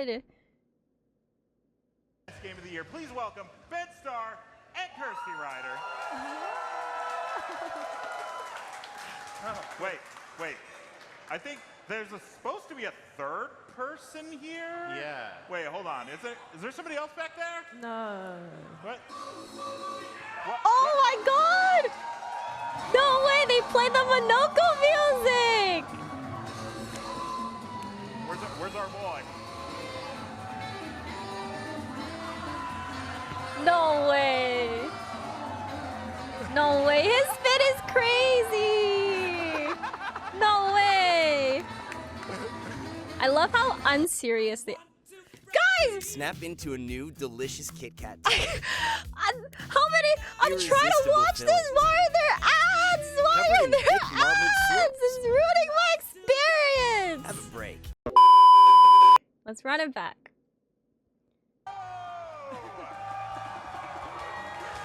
god. Game of the year. Please welcome Ben Starr and Kirsty Ryder. Wait. I think there's supposed to be a third person here? Yeah. Wait, hold on. Is there somebody else back there? No. What? Oh my god! No way, they played the Monoko music! Where's our boy? No way. No way. His spin is crazy. No way. I love how unserious they... Guys! Snap into a new delicious Kit Kat. How many... I'm trying to watch Irresistible this. Why are there ads? Why Covered are in there thick marbled ads? slopes. It's ruining my experience. Have a break. Let's run it back.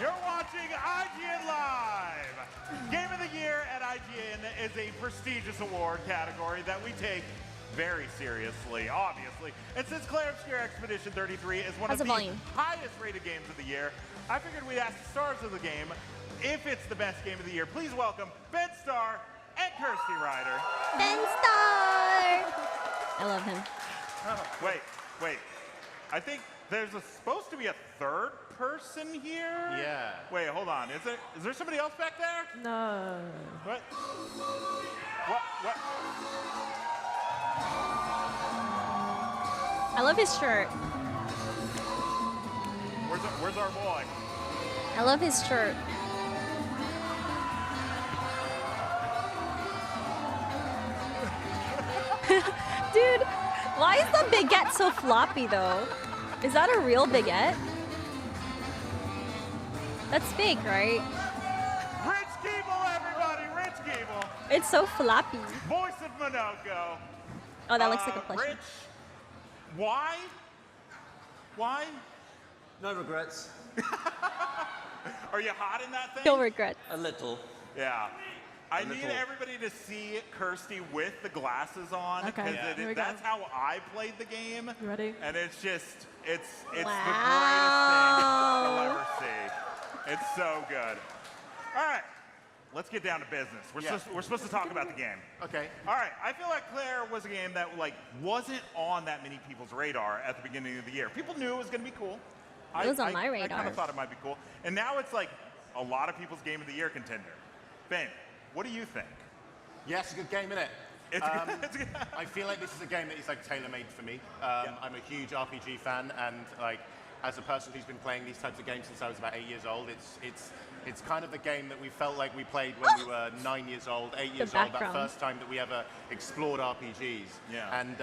You're watching IGN Live! Game of the Year at IGN is a prestigious award category that we take very seriously, obviously. And since Clair Obscur Expedition 33 is one of the highest rated games of the year, I figured we'd ask the stars of the game if it's the best game of the year. Please welcome Ben Starr and Kirsty Ryder. Ben Starr! I love him. Wait. I think there's supposed to be a third person here? Yeah. Wait, hold on. Is there somebody else back there? No. What? I love his shirt. Where's our boy? I love his shirt. Dude, why is the baguette so floppy though? Is that a real baguette? That's fake, right? Rich Keeble, everybody! Rich Keeble! It's so floppy. Voice of Monoko. Oh, that looks like a plushie. Rich, why? Why? No regrets. Are you hot in that thing? No regrets. A little. Yeah. I need little. everybody to see Kirsty with the glasses on. Okay, Because here we that's go. how I played the game. You ready? And it's just, it's the Wow. greatest thing you'll ever see. It's so good. All right, let's get down to business. We're supposed to talk about the game. Okay. All right, I feel like Clair was a game that wasn't on that many people's radar at the beginning of the year. People knew it was going to be cool. It was on my I radar. kind of thought it might be cool. And now it's like a lot of people's Game of the Year contender. Ben, what do you think? Yeah, it's a good game, isn't it? It's good. I feel like this is a game that is like tailor-made for me. I'm a huge RPG fan, and like as a person who's been playing these types of games since I was about 8 years old, it's kind of the game that we felt like we played when we were 9 years old, 8 years old, that first time that we ever explored RPGs. Yeah. And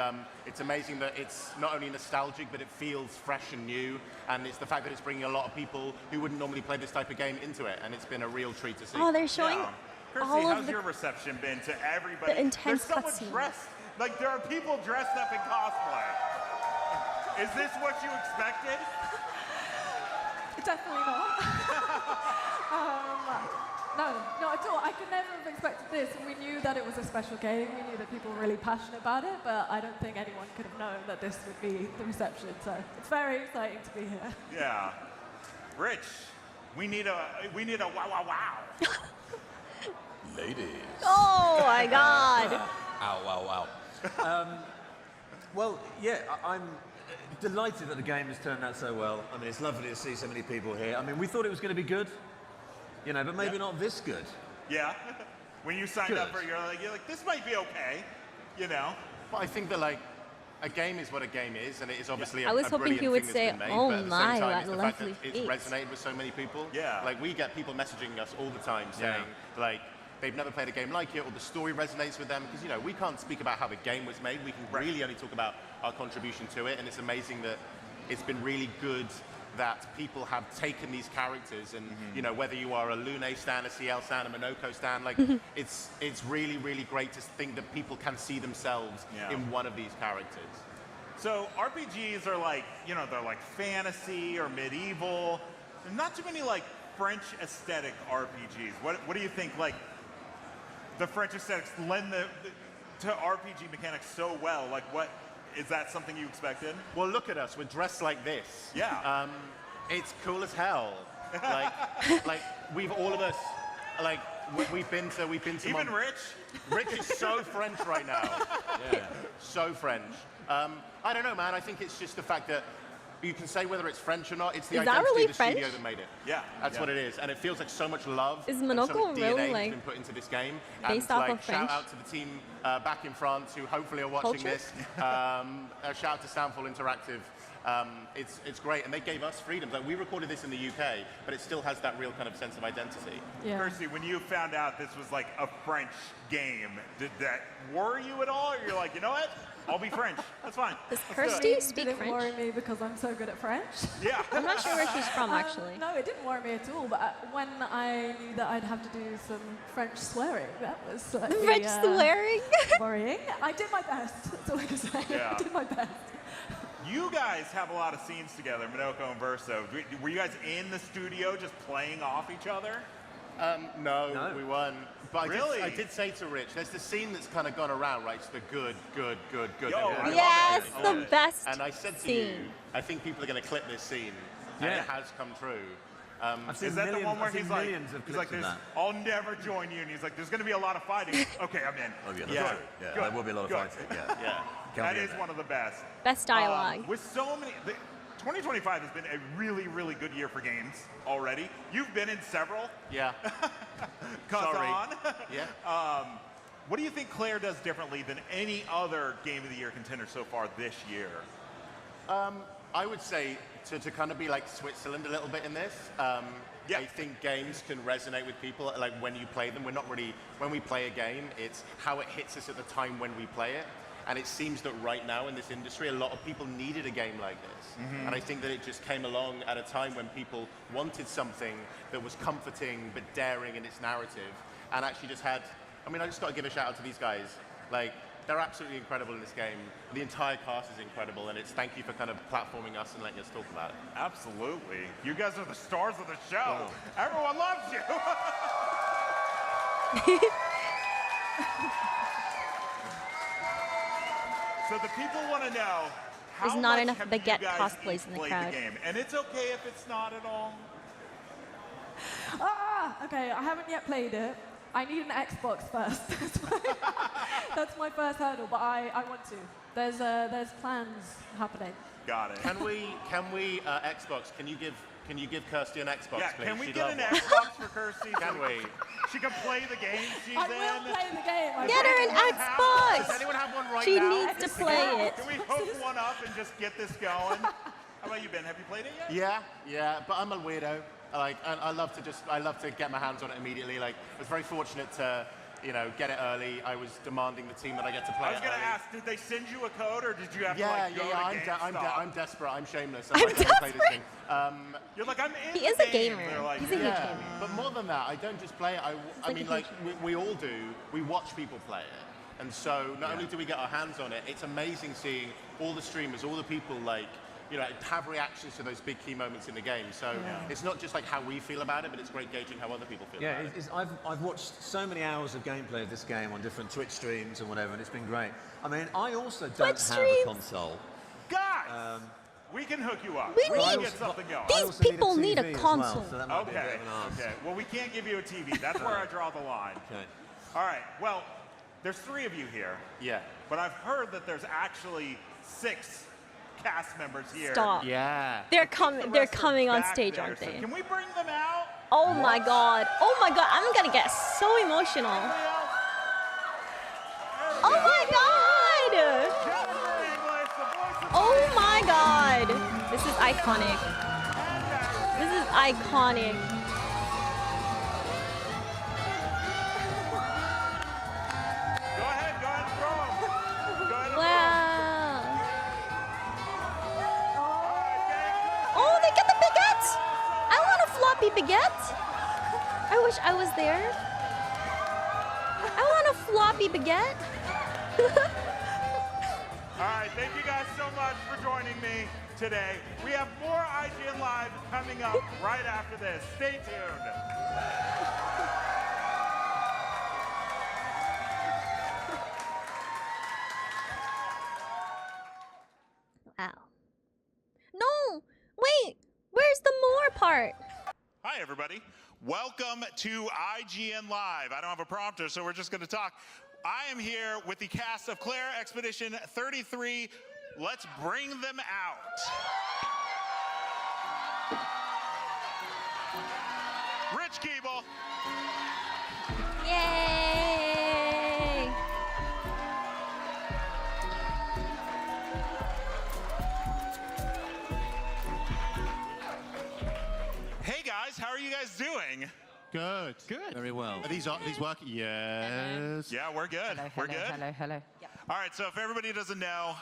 it's amazing that it's not only nostalgic, but it feels fresh and new, and it's the fact that it's bringing a lot of people who wouldn't normally play this type of game into it, and it's been a real treat to see. Oh, they're showing Yeah. Kirsty, all how's of the your reception been to everybody? the intense There's someone cutscenes. dressed, like there are people dressed up in cosplay. Is this what you expected? Definitely not. No, not at all. I could never have expected this. We knew that it was a special game. We knew that people were really passionate about it, but I don't think anyone could have known that this would be the reception. So it's very exciting to be here. Yeah. Rich, we need a wow wow wow. Ladies. Oh my god. Ow, wow, wow. Well, yeah, I'm delighted that the game has turned out so well. I mean, it's lovely to see so many people here. I mean, we thought it was going to be good, you know, but maybe not this good. Yeah. When you signed up for it, you're like, this might be okay, you know. But I think that like a game is what a game is, and it is obviously I was a hoping brilliant you would thing say, that's been made, "Oh but at the my, same time, that it's the fact that lovely it's face." resonated with so many people. Yeah. Like we get people messaging us all the time saying like they've never played a game like it, or the story resonates with them, because you know we can't speak about how the game was made. We can really only talk about our contribution to it, and it's amazing that it's been really good that people have taken these characters, and you know, whether you are a Lune stan, a CL stan, a Monoko stan, like it's really great to think that people can see themselves in one of these characters. So RPGs are like, you know, they're like fantasy or medieval. There's not too many like French aesthetic RPGs. What do you think like the French aesthetics lend to RPG mechanics so well? Like what Is that something you expected? Well, look at us. We're dressed like this. Yeah. It's cool as hell. Like we've all of us, like we've been to. Even Rich? Rich is so French right now. Yeah. So French. I don't know, man. I think it's just the fact that you can say whether it's French or not. It's the Is that identity really of the French? studio that made it. Yeah. That's what it is, and it feels like so much love. Is and so much Monaco DNA really, has like, been put into this game. based and off like, of shout French? out to the team back in France who hopefully are watching Culture? this. Shout out to Soundful Interactive. It's great, and they gave us freedom. Like we recorded this in the UK, but it still has that real kind of sense of identity. Yeah. Kirsty, when you found out this was like a French game, did that worry you at all? Or you're like, you know what? I'll be French. That's fine. Does Let's do it." Kirsty speak Didn't French? worry me because I'm so good at French. Yeah. I'm not sure where she's from, actually. No, it didn't worry me at all. But when I knew that I'd have to do some French swearing, that was slightly, French swearing? worrying. I did my best. That's all I can say. Yeah. I did my best. You guys have a lot of scenes together, Minoko and Verso. Were you guys in the studio just playing off each other? No, we weren't. But Really? I did say to Rich, there's the scene that's kind of gone around, right? It's the good. Yo, the I love good. Yes, it. the best And I said to you, scene. I think people are going to clip this scene, and Yeah. it has come true. I've seen Is that millions, the one where I've seen he's like, millions of he's clips like, of that. I'll never join you, and he's like, there's going to be a lot of fighting. Okay, I'm in. Oh, yeah, Yeah. that's true. Yeah, Good. there will be a lot of Good. fighting. Yeah. Yeah. Can't That be in is there. one of the best. Best dialogue. With so many, 2025 has been a really, really good year for games already. You've been in several. Yeah. Sorry. Yeah. What do you think Clair does differently than any other Game of the Year contender so far this year? I would say to kind of be like Switzerland a little bit in this. Yeah. I think games can resonate with people like when you play them. We're not really, when we play a game, it's how it hits us at the time when we play it. And it seems that right now in this industry, a lot of people needed a game like this. And I think that it just came along at a time when people wanted something that was comforting but daring in its narrative. And actually just had, I mean, I just got to give a shout out to these guys. Like, they're absolutely incredible in this game. The entire cast is incredible, and it's thank you for kind of platforming us and letting us talk about it. Absolutely. You guys are the stars of the show. Oh. Everyone loves you. So the people want to know how There's not much enough have baguette you guys cosplays each in the played crowd. game? And it's okay if it's not at all. Okay, I haven't yet played it. I need an Xbox first. That's my first hurdle, but I want to. There's plans happening. Got it. Can we Xbox? Can you give Kirsty an Xbox, Yeah, please? can we She'd get love an one. Xbox for Kirsty? Can so we? She can play the game she's I in. will play the game. I Get her an promise. Does Xbox! anyone have one right She now? needs to play it. Can we hook one up and just get this going? How about you, Ben? Have you played it yet? Yeah, but I'm a weirdo. I love to get my hands on it immediately. Like, I was very fortunate to, get it early. I was demanding the team that I get to play I was it going to early. ask, did they send you a code or did you have to Yeah, go to GameStop? I'm desperate. I'm shameless. I'm like, "I'll play this thing." You're like, I'm in He the is a game. gamer. They're like, He's a huge Yeah, gamer. but more than that, I don't just play it. I like mean, a like huge- we all do. We watch people play it, and so not only do we get our hands on it, it's amazing seeing all the streamers, all the people have reactions to those big key moments in the game. So it's not just like how we feel about it, but it's great gauging how other people feel Yeah, about it. I've watched so many hours of gameplay of this game on different Twitch streams and whatever, and it's been great. I mean, I also don't have streams? a console. guys, we can hook you up. We can need- get something going. I These also need a people need a TV as console. Well, so that might be a Okay, bit of an arse. okay. Well, we can't give you a TV. That's where I draw the line. Okay. All right, well, there's 3 of you here, Yeah. but I've heard that there's actually 6 cast members here. Stop. Yeah. They're The coming. They're rest are coming on back stage, there, aren't so they? can we bring them out? Oh my god. Oh my god. I'm gonna get so emotional. Anybody else? Oh my god. Jennifer English, the voice of Oh my god. This is iconic. This is iconic. Go ahead and throw them. Go ahead and Wow. throw 'em. All right, gang. Oh, they get the baguette. I want a floppy baguette. I wish I was there. I want a floppy baguette. All right, thank you guys so much for joining me today. We have more IGN Live coming up right after this. Stay tuned. part. Hi, everybody. Welcome to IGN Live. I don't have a prompter, so we're just going to talk. I am here with the cast of Clair Expedition 33. Let's bring them out. Rich Keeble. Yay! Hey, guys. How are you guys doing? Good. Good. Very well. Are these working? Yes. Yeah, we're good. Hello, We're good. hello, hello. All right, so if everybody doesn't know,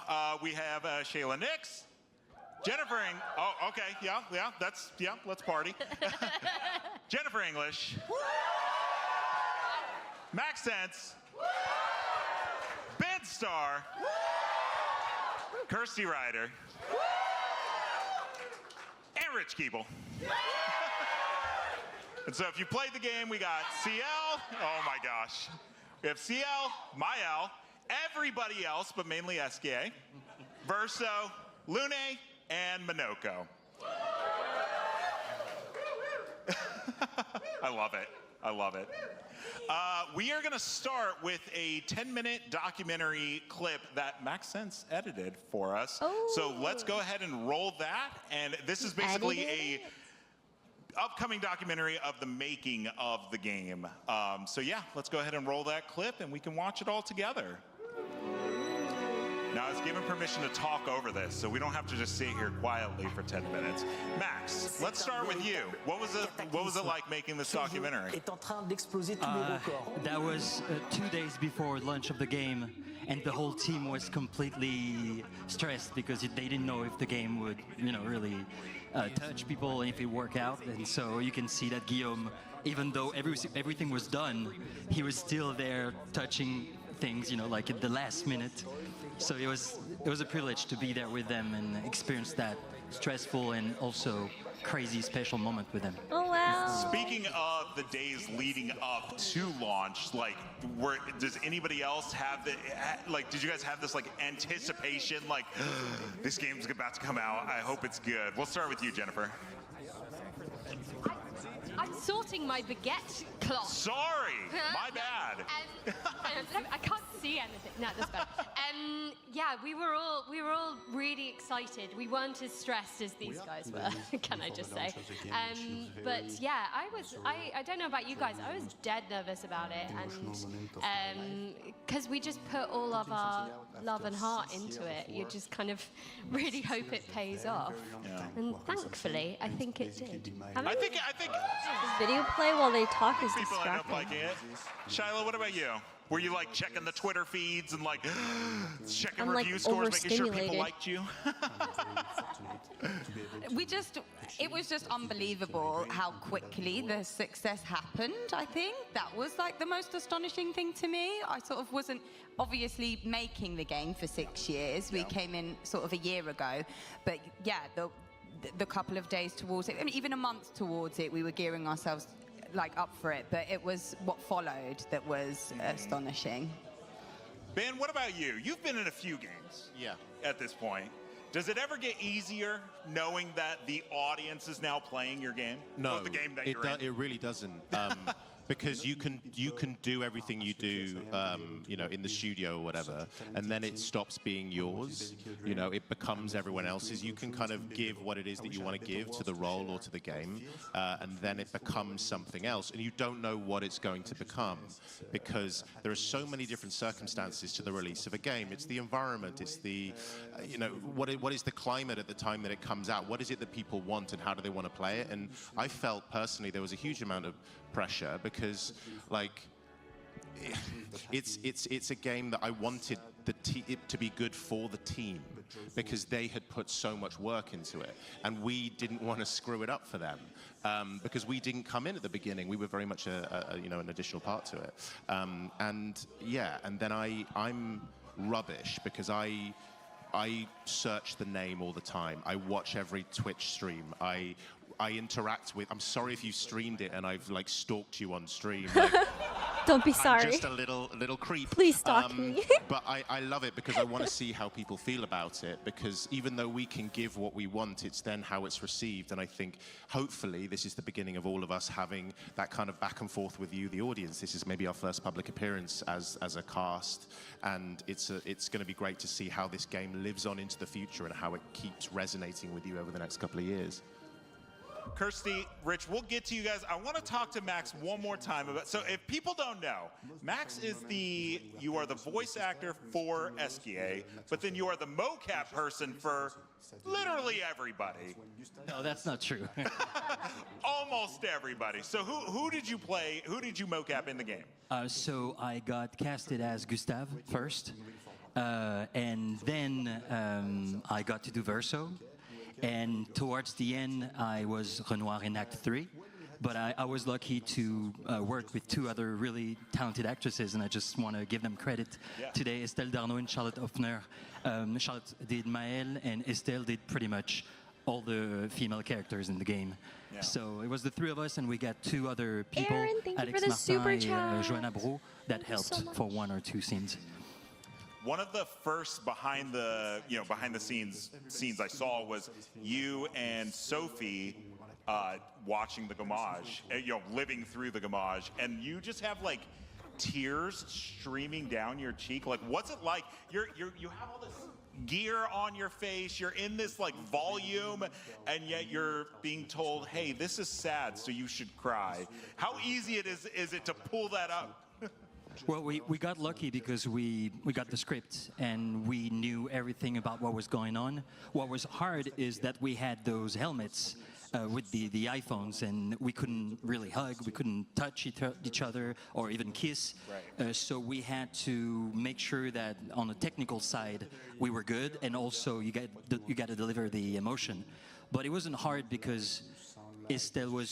we have Shayla Nix, Jennifer okay, let's party. Jennifer English, Max Sense, Ben Starr, Kirsty Ryder, and Rich Keeble. And so if you played the game, we got CL, oh my gosh. We have CL, Mael, everybody else, but mainly SKA, Verso, Lune, and Minoko. I love it. I love it. We are going to start with a 10-minute documentary clip that Max Sense edited for us. Oh. So let's go ahead and roll that. And this is basically a upcoming documentary of the making of the game. So yeah, let's go ahead and roll that clip and we can watch it all together. Now, I was given permission to talk over this, so we don't have to just sit here quietly for 10 minutes. Max, let's start with you. What was it like making this documentary? That was 2 days before launch of the game, and the whole team was completely stressed because they didn't know if the game would, really touch people and if it work out. And so you can see that Guillaume, even though everything was done, he was still there touching things, like at the last minute. So it was a privilege to be there with them and experience that stressful and also crazy special moment with them. Oh wow! Speaking of the days leading up to launch, does anybody else have did you guys have this anticipation, this game's about to come out? I hope it's good. We'll start with you, Jennifer. I'm sorting my baguette cloth. Sorry, my bad. I can't see anything. No, that's better. Yeah, we were all really excited. We weren't as stressed as these guys were. Can I just say? But yeah, I don't know about you guys. I was dead nervous about it, and because we just put all of our love and heart into it, you just kind of really hope it pays off. Yeah. And thankfully, I think it did. I think This video play while they talk is people end up distracting. liking it. Shiloh, what about you? Were you checking the Twitter feeds and checking I'm, review scores, making sure people overstimulated. liked you? It was just unbelievable how quickly the success happened, I think. That was the most astonishing thing to me. I sort of wasn't obviously making the game for 6 years. We came in sort of a year ago. But yeah, the couple of days towards it, even a month towards it, we were gearing ourselves up for it, but it was what followed that was astonishing. Ben, what about you? You've been in a few games. Yeah. At this point. Does it ever get easier knowing that the audience is now playing your game? No, Or the game that you're in? it really doesn't. Because you can do everything you do, in the studio or whatever, and then it stops being yours. It becomes everyone else's. You can kind of give what it is that you want to give to the role or to the game, and then it becomes something else, and you don't know what it's going to become because there are so many different circumstances to the release of a game. It's the environment. It's the, what is the climate at the time that it comes out? What is it that people want, and how do they want to play it? And I felt personally there was a huge amount of pressure because it's a game that I wanted it to be good for the team because they had put so much work into it and we didn't want to screw it up for them because we didn't come in at the beginning. We were very much an additional part to it, and then I'm rubbish because I search the name all the time. I watch every Twitch stream. I interact with. I'm sorry if you streamed it and I've stalked you on stream. Don't be I'm sorry. just a little creep. Please stalk me. But I love it because I want to see how people feel about it, because even though we can give what we want, it's then how it's received. And I think hopefully this is the beginning of all of us having that kind of back and forth with you, the audience. This is maybe our first public appearance as a cast, and it's going to be great to see how this game lives on into the future and how it keeps resonating with you over the next couple of years. Kirsty, Rich, we'll get to you guys. I want to talk to Max one more time about. So, if people don't know, Max is you are the voice actor for SKA, but then you are the mocap person for literally everybody. No, that's not true. Almost everybody. So, who did you play? Who did you mocap in the game? So I got casted as Gustave first, and then I got to do Verso. And towards the end, I was Renoir in Act 3. But I was lucky to work with two other really talented actresses, and I just want to give them credit today. Estelle Darnaud and Charlotte Hoffner. Charlotte did Maëlle, and Estelle did pretty much all the female characters in the game. Yeah. So it was the three of us, and we got two other people, Aaron, thank Alex you for the super Martin chat. and Joanna Bro, that helped so for one or two scenes. One of the first behind the scenes I saw was you and Sophie watching the Gamage, living through the Gamage, and you just have like tears streaming down your cheek. Like, what's it like? You have all this gear on your face, you're in this like volume, and yet you're being told, hey, this is sad, so you should cry. How easy is it to pull that up? Well, we got lucky because we got the script and we knew everything about what was going on. What was hard is that we had those helmets with the iPhones, and we couldn't really hug, we couldn't touch each other or even kiss. Right. So we had to make sure that on the technical side we were good, and also you got to deliver the emotion. But it wasn't hard because Estelle was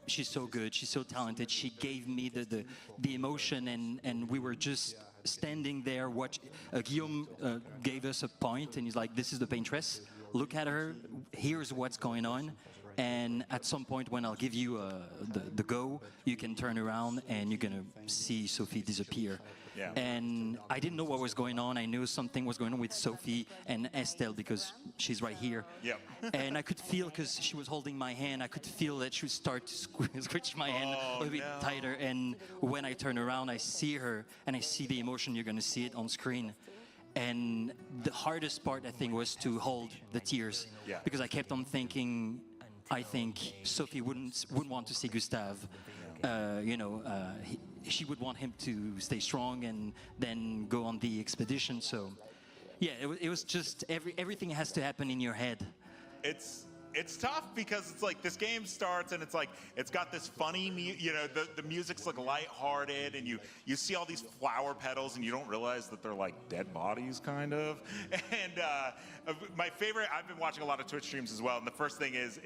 she's so good, she's so talented. She gave me the emotion, and we were just standing there. Guillaume gave us a point, and he's like, this is the paintress. Look at her, here's what's going on. And at some point when I'll give you the go, you can turn around and you're gonna see Sophie disappear. Yeah. And I didn't know what was going on. I knew something was going on with Sophie and Estelle because she's right here. Yep. And I could feel, because she was holding my hand, I could feel that she would start to squish my hand a little bit tighter. And when I turn around, I see her and I see the emotion. You're going to see it on screen. And the hardest part, I think, was to hold the tears. Yeah. Because I kept on thinking, I think Sophie wouldn't want to see Gustave. She would want him to stay strong and then go on the expedition. So, yeah, it was just everything has to happen in your head. It's tough because it's like this game starts and it's like it's got this funny, the music's like lighthearted, and you see all these flower petals and you don't realize that they're like dead bodies, kind of. And my favorite, I've been watching a lot of Twitch streams as well, and the first thing is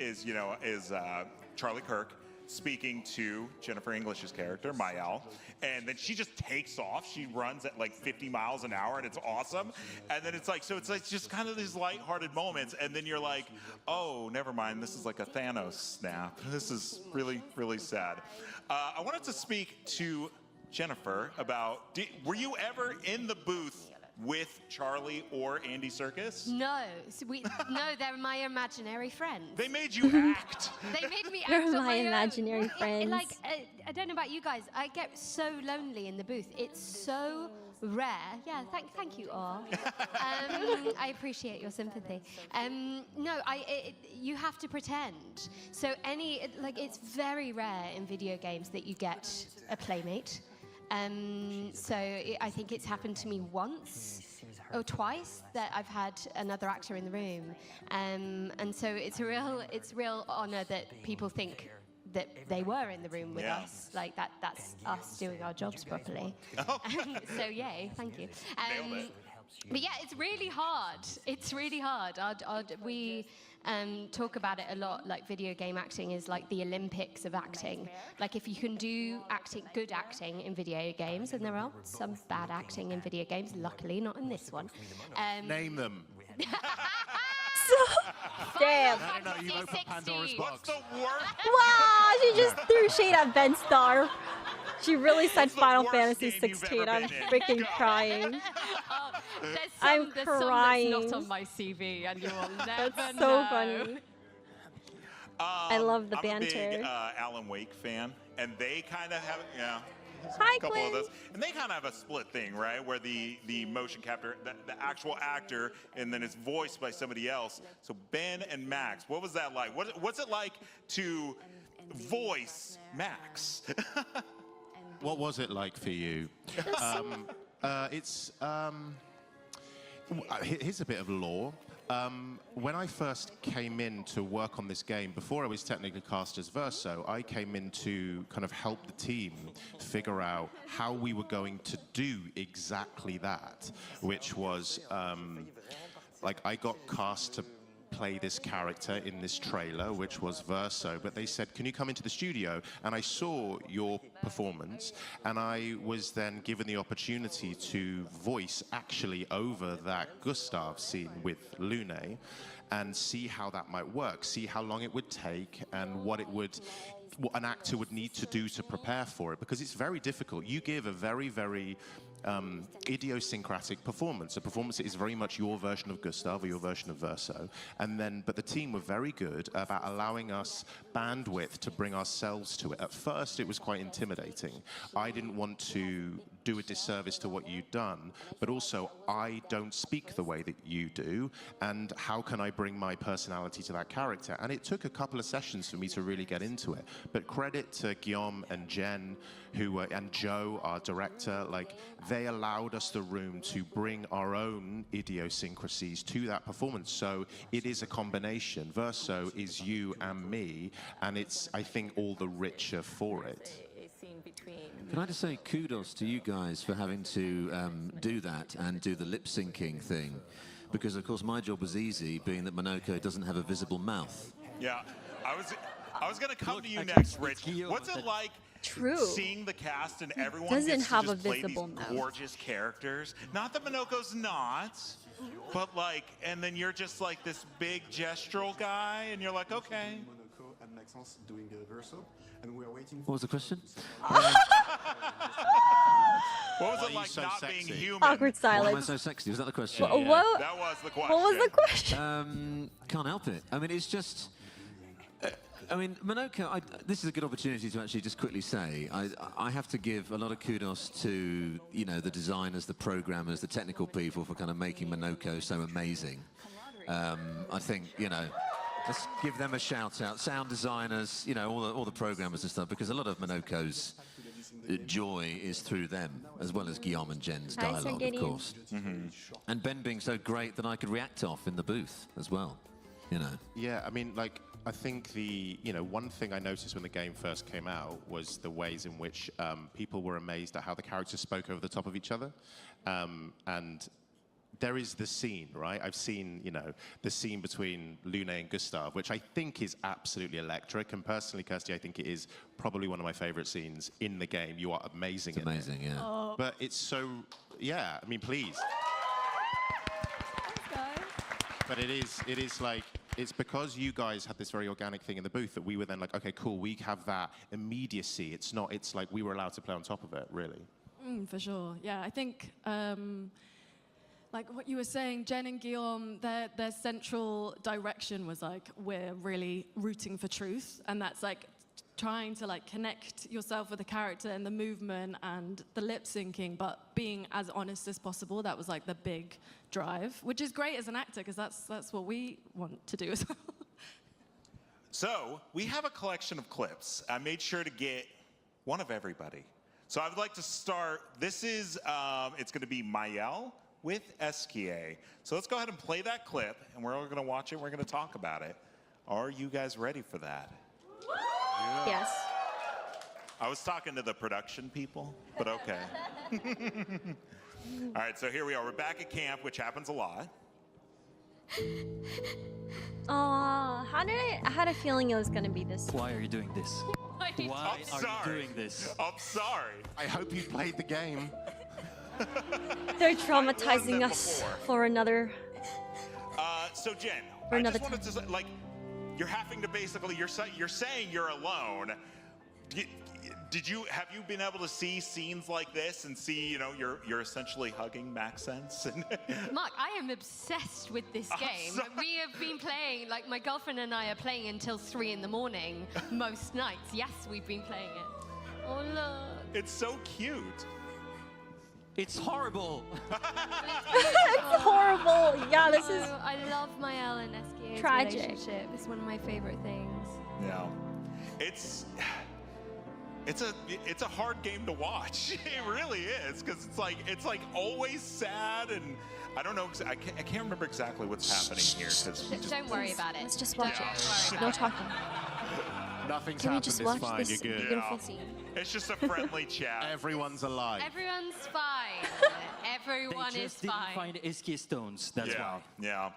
Charlie Kirk speaking to Jennifer English's character, Maëlle, and then she just takes off. She runs at like 50 miles an hour, and it's awesome. And then it's like just kind of these lighthearted moments, and then you're like, oh, never mind, this is like a Thanos snap. This is really, really sad. I wanted to speak to Jennifer about, were you ever in the booth with Charlie or Andy Serkis? No, they're my imaginary friends. They made you act. They made me act. They're on my own. imaginary friends. I don't know about you guys. I get so lonely in the booth. It's so rare. Yeah, thank you all. I appreciate your sympathy. You have to pretend. So it's very rare in video games that you get a playmate. So I think it's happened to me once or twice that I've had another actor in the room, and so it's a real honor that people think that they were in the room with us, like that's us doing our jobs properly. So yay, thank you. But yeah, it's really hard. It's really hard. We talk about it a lot. Like video game acting is like the Olympics of acting. Like if you can do good acting in video games, and there are some bad acting in video games. Luckily, not in this one. Name them. Damn. I don't know, you opened Pandora's box. What's the worst? Wow, she just threw shade at Ben Starr. She really said What's the Final worst Fantasy game you've 16. ever I'm been in? freaking Go. crying. I'm crying. There's not on my CV, and you will never That's so know. funny. I love the I'm banter. a big Alan Wake fan, and they kind of have, Hi, a couple Quinn. of those, and they kind of have a split thing, right? Where the motion capture, the actual actor, and then it's voiced by somebody else. So Ben and Max, what was that like? What's it like to voice Max? What was it like for you? Here's a bit of lore. When I first came in to work on this game, before I was technically cast as Verso, I came in to kind of help the team figure out how we were going to do exactly that, which was like I got cast to play this character in this trailer, which was Verso, but they said, can you come into the studio? And I saw your performance, and I was then given the opportunity to voice actually over that Gustav scene with Lune and see how that might work, see how long it would take and what an actor would need to do to prepare for it, because it's very difficult. You give a very, very idiosyncratic performance, a performance that is very much your version of Gustav or your version of Verso, but the team were very good about allowing us bandwidth to bring ourselves to it. At first, it was quite intimidating. I didn't want to do a disservice to what you'd done, but also I don't speak the way that you do, and how can I bring my personality to that character? And it took a couple of sessions for me to really get into it. But credit to Guillaume and Jen, and Joe, our director, they allowed us the room to bring our own idiosyncrasies to that performance. So it is a combination. Verso is you and me, and it's, I think, all the richer for it. Can I just say kudos to you guys for having to do that and do the lip syncing thing, because of course my job was easy, being that Monoko doesn't have a visible mouth. Yeah, I was gonna come to you next, Rich. What's it like? True. Seeing the cast and everyone doesn't gets have to a just play visible these mouth. gorgeous characters. Not that Monoko's not, but and then you're just like this big gestural guy, and you're like, okay. What was the question? What was it like so not sexy? being human? Awkward Why am I silence. so sexy? Was that the question? What? That was the question. What was the question? Can't help it. I mean, it's just... Monoko, this is a good opportunity to actually just quickly say, I have to give a lot of kudos to, the designers, the programmers, the technical people for kind of making Monoko so amazing. I think, let's give them a shout out. Sound designers, all the programmers and stuff, because a lot of Monoko's joy is through them, as well as Guillaume and Jen's Hi, dialogue, Sergei. of course. And Ben being so great that I could react off in the booth as well, Yeah, I think one thing I noticed when the game first came out was the ways in which people were amazed at how the characters spoke over the top of each other. And there is the scene, right? I've seen, the scene between Lune and Gustav, which I think is absolutely electric. And personally, Kirsty, I think it is probably one of my favorite scenes in the game. You are amazing in it. It's amazing, yeah. Oh. But it's so, yeah, please. Thanks, guys. But it is like, it's because you guys had this very organic thing in the booth that we were then like, okay, cool, we have that immediacy. It's like we were allowed to play on top of it, really. For sure, yeah. I think, like what you were saying, Jen and Guillaume, their central direction was like, we're really rooting for truth. And that's like trying to connect yourself with the character and the movement and the lip syncing, but being as honest as possible. That was like the big drive, which is great as an actor, because that's what we want to do as well. So we have a collection of clips. I made sure to get one of everybody. So I would like to start. This is, it's going to be Mayel with Esquier. So let's go ahead and play that clip, and we're all going to watch it. We're going to talk about it. Are you guys ready for that? Yeah. Yes. I was talking to the production people, but okay. All right, so here we are. We're back at camp, which happens a lot. I had a feeling it was gonna be this. Why are you doing this? Why are you doing this? I'm sorry. I hope you played the game. They're traumatizing us for another. So Jen, For I another just wanted to say, you're having to basically, you're saying you're alone. have you been able to see scenes like this and see, you know, you're essentially hugging Max Sense? And Mark, I am obsessed with this game. We have been playing, like my girlfriend and I are playing until 3 in the morning most nights. Yes, we've been playing it. Oh, look. It's so cute. It's horrible. It's horrible. Yeah, this is I love my Elle and Esquia's tragic. relationship. It's one of my favorite things. Yeah. It's a hard game to watch. It really is, because it's like always sad, and I don't know. I can't remember exactly what's happening here. Don't worry about it. Let's just watch Don't it. worry No talking. Nothing's Can we happened. just It's watch fine. this You're good. beautiful scene? It's just a friendly chat. Everyone's alive. Everyone's fine. Everyone They is just didn't fine. find Eskia stones. That's why. Yeah.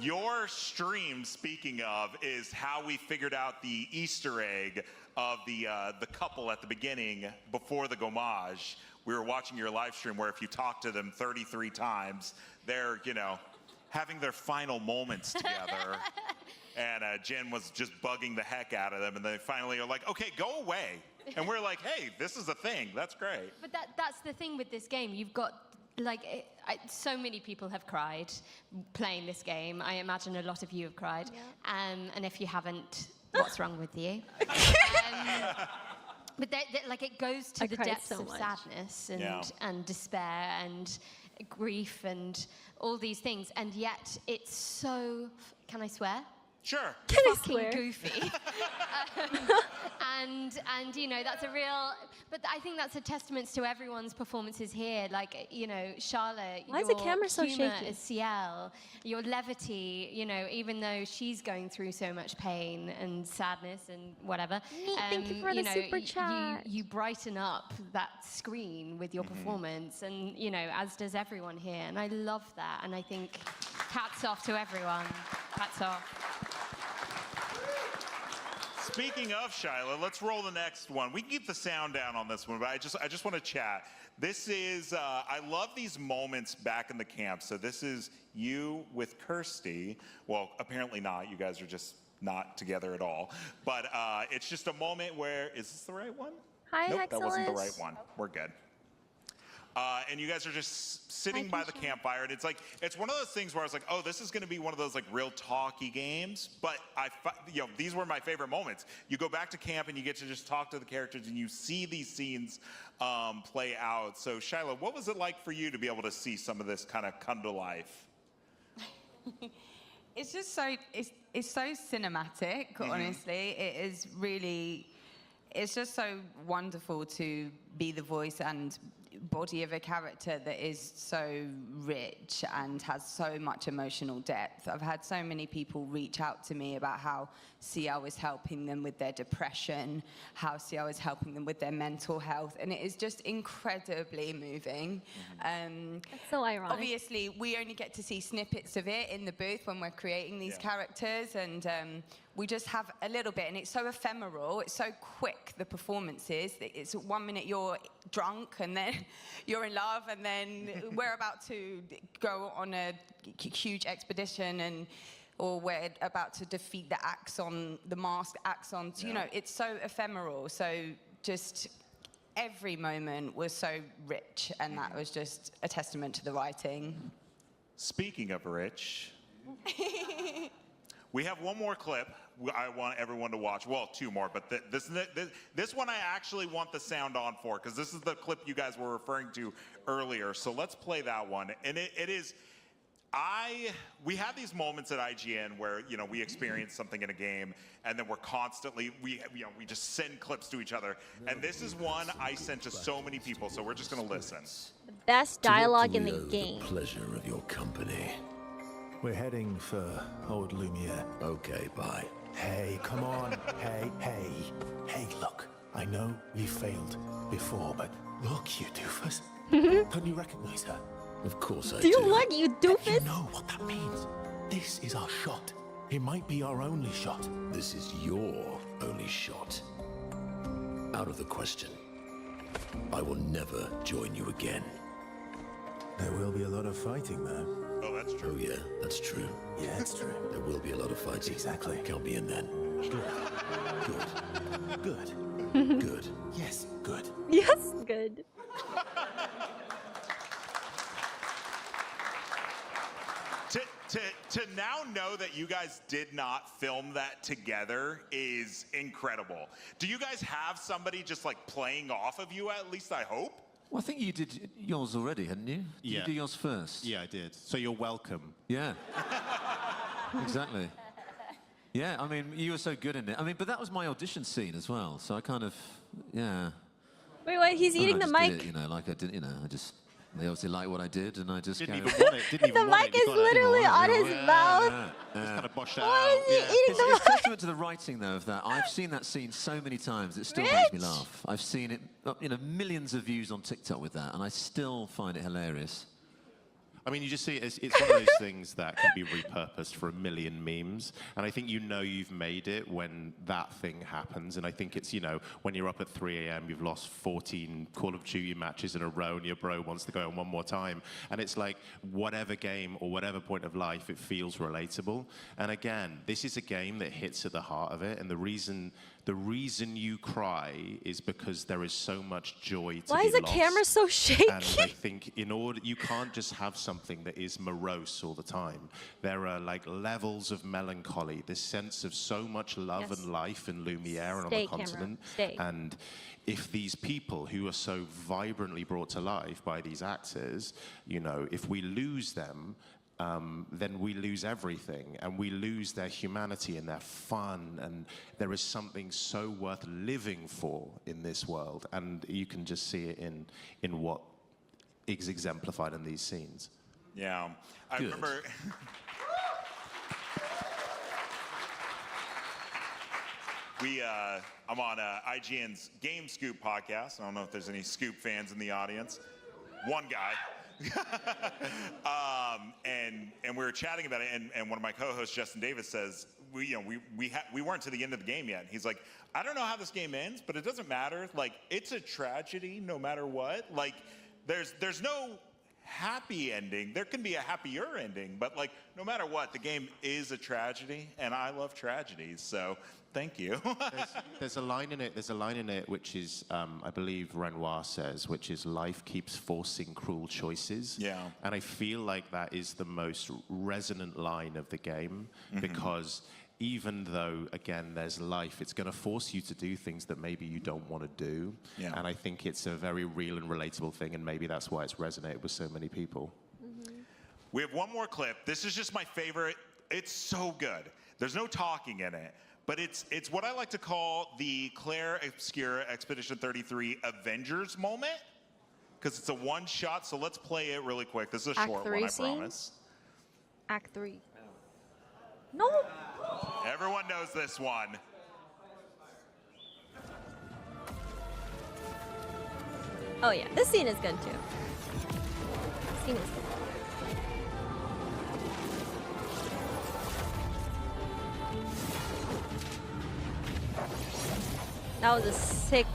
Your stream, speaking of, is how we figured out the Easter egg of the couple at the beginning before the gommage. We were watching your live stream where if you talk to them 33 times, they're, you know, having their final moments together. And Jen was just bugging the heck out of them, and they finally are like, okay, go away. And we're like, hey, this is a thing. That's great. But that's the thing with this game. You've got, like, so many people have cried playing this game. I imagine a lot of you have cried. Yeah. And if you haven't, what's wrong with you? But like, it goes to the depths of sadness and despair and grief and all these things. And yet it's so, can I swear? Sure. Fucking goofy. And you know, that's a real, but I think that's a testament to everyone's performances here. Like, you know, Charlotte, Why is the camera so humor shaky? as Ciel, your levity, you know, even though she's going through so much pain and sadness and whatever. Thank you for the super chat. You brighten up that screen with your performance, and you know, as does everyone here. And I love that. And I think hats off to everyone. Hats off. Speaking of Shyla, let's roll the next one. We can keep the sound down on this one, but I just want to chat. This is, I love these moments back in the camp. So this is you with Kirsty. Well, apparently not. You guys are just not together at all. But it's just a moment where, is this the right one? Hi, nope, Excellence. that wasn't the right one. We're good. And you guys are just sitting by the campfire, and it's one of those things where I was like, oh, this is going to be one of those like real talky games. But you know, these were my favorite moments. You go back to camp and you get to just talk to the characters, and you see these scenes play out. So, Shyla, what was it like for you to be able to see some of this kind of come to life? It's just so it's so cinematic. Honestly, it is really. It's just so wonderful to be the voice and body of a character that is so rich and has so much emotional depth. I've had so many people reach out to me about how Ciel is helping them with their depression, how Ciel is helping them with their mental health, and it is just incredibly moving. That's so ironic. Obviously, we only get to see snippets of it in the booth when we're creating these characters, and we just have a little bit, and it's so ephemeral, it's so quick, the performances. It's 1 minute you're drunk, and then you're in love, and then we're about to go on a huge expedition, or we're about to defeat the masked Axons. You know, it's so ephemeral, so just every moment was so rich, and that was just a testament to the writing. Speaking of rich, we have one more clip I want everyone to watch. Well, 2 more, but this one I actually want the sound on for, because this is the clip you guys were referring to earlier. So let's play that one. And it is, we have these moments at IGN where, you know, we experience something in a game, and then we're constantly, we just send clips to each other. And this is one I sent to so many people, so we're just going to listen. The best dialogue in the game. The pleasure of your company. We're heading for Old Lumiere. Okay, bye. Hey, come on. Hey, look. I know you failed before, but look, you doofus. Don't you recognize her? Of course I do. Do you like you doofus? You know what that means. This is our shot. It might be our only shot. This is your only shot. Out of the question. I will never join you again. There will be a lot of fighting, though. Oh, that's true. Oh, yeah, that's true. Yeah, it's true. There will be a lot of fighting. Exactly. Count me in then. Good. Good. Yes, good. Yes, good. To now know that you guys did not film that together is incredible. Do you guys have somebody just like playing off of you, at least I hope? Well, I think you did yours already, hadn't you? Did Yeah. you do yours first? Yeah, I did. So you're welcome. Yeah. Exactly. Yeah, I mean, you were so good in it. I mean, but that was my audition scene as well, so I kind of, yeah. Wait, what? He's eating I the just mic. did it, you know, like I did, you know, they obviously liked what I did, and I just Didn't carried even want it. Didn't The even want mic it. You is got it. literally on his mouth. Just kind of boshed it Why out. is he Yeah. eating the It's mic? testament to the writing, though, of that. I've seen that scene so many times, it still makes me Rich! laugh. I've seen it, you know, millions of views on TikTok with that, and I still find it hilarious. I mean, you just see it's one of those things that can be repurposed for a million memes. And I think you know you've made it when that thing happens. And I think it's, you know, when you're up at 3 a.m., you've lost 14 Call of Duty matches in a row, and your bro wants to go on one more time. And it's like, whatever game or whatever point of life, it feels relatable. And again, this is a game that hits at the heart of it. And the reason you cry is because there is so much joy to Why be is the lost. camera so shaky? And I think you can't just have something that is morose all the time. There are like levels of melancholy, this sense of so much love Yes. and life in Lumiere and on Stay, the camera. continent. Stay. And if these people who are so vibrantly brought to life by these actors, you know, if we lose them, then we lose everything, and we lose their humanity and their fun, and there is something so worth living for in this world, and you can just see it in what is exemplified in these scenes. Yeah, I Good. remember. I'm on IGN's Game Scoop podcast. I don't know if there's any Scoop fans in the audience. One guy. And we were chatting about it, and one of my co-hosts, Justin Davis, says, we weren't to the end of the game yet. He's like, I don't know how this game ends, but it doesn't matter. Like, it's a tragedy no matter what. Like, there's no happy ending. There can be a happier ending, but like, no matter what, the game is a tragedy, and I love tragedies, so thank you. There's a line in it which is, I believe Renoir says, which is, life keeps forcing cruel choices. Yeah. And I feel like that is the most resonant line of the game, because even though, again, there's life, it's going to force you to do things that maybe you don't want to do. Yeah. And I think it's a very real and relatable thing, and maybe that's why it's resonated with so many people. We have one more clip. This is just my favorite. It's so good. There's no talking in it, but it's what I like to call the Clair Obscur Expedition 33 Avengers moment, because it's a one shot. So let's play it really quick. This is a Act short 3 one, I scene? promise. Act 3. No. Everyone knows this one. Oh yeah, this scene is good too. This scene is good. That was a sick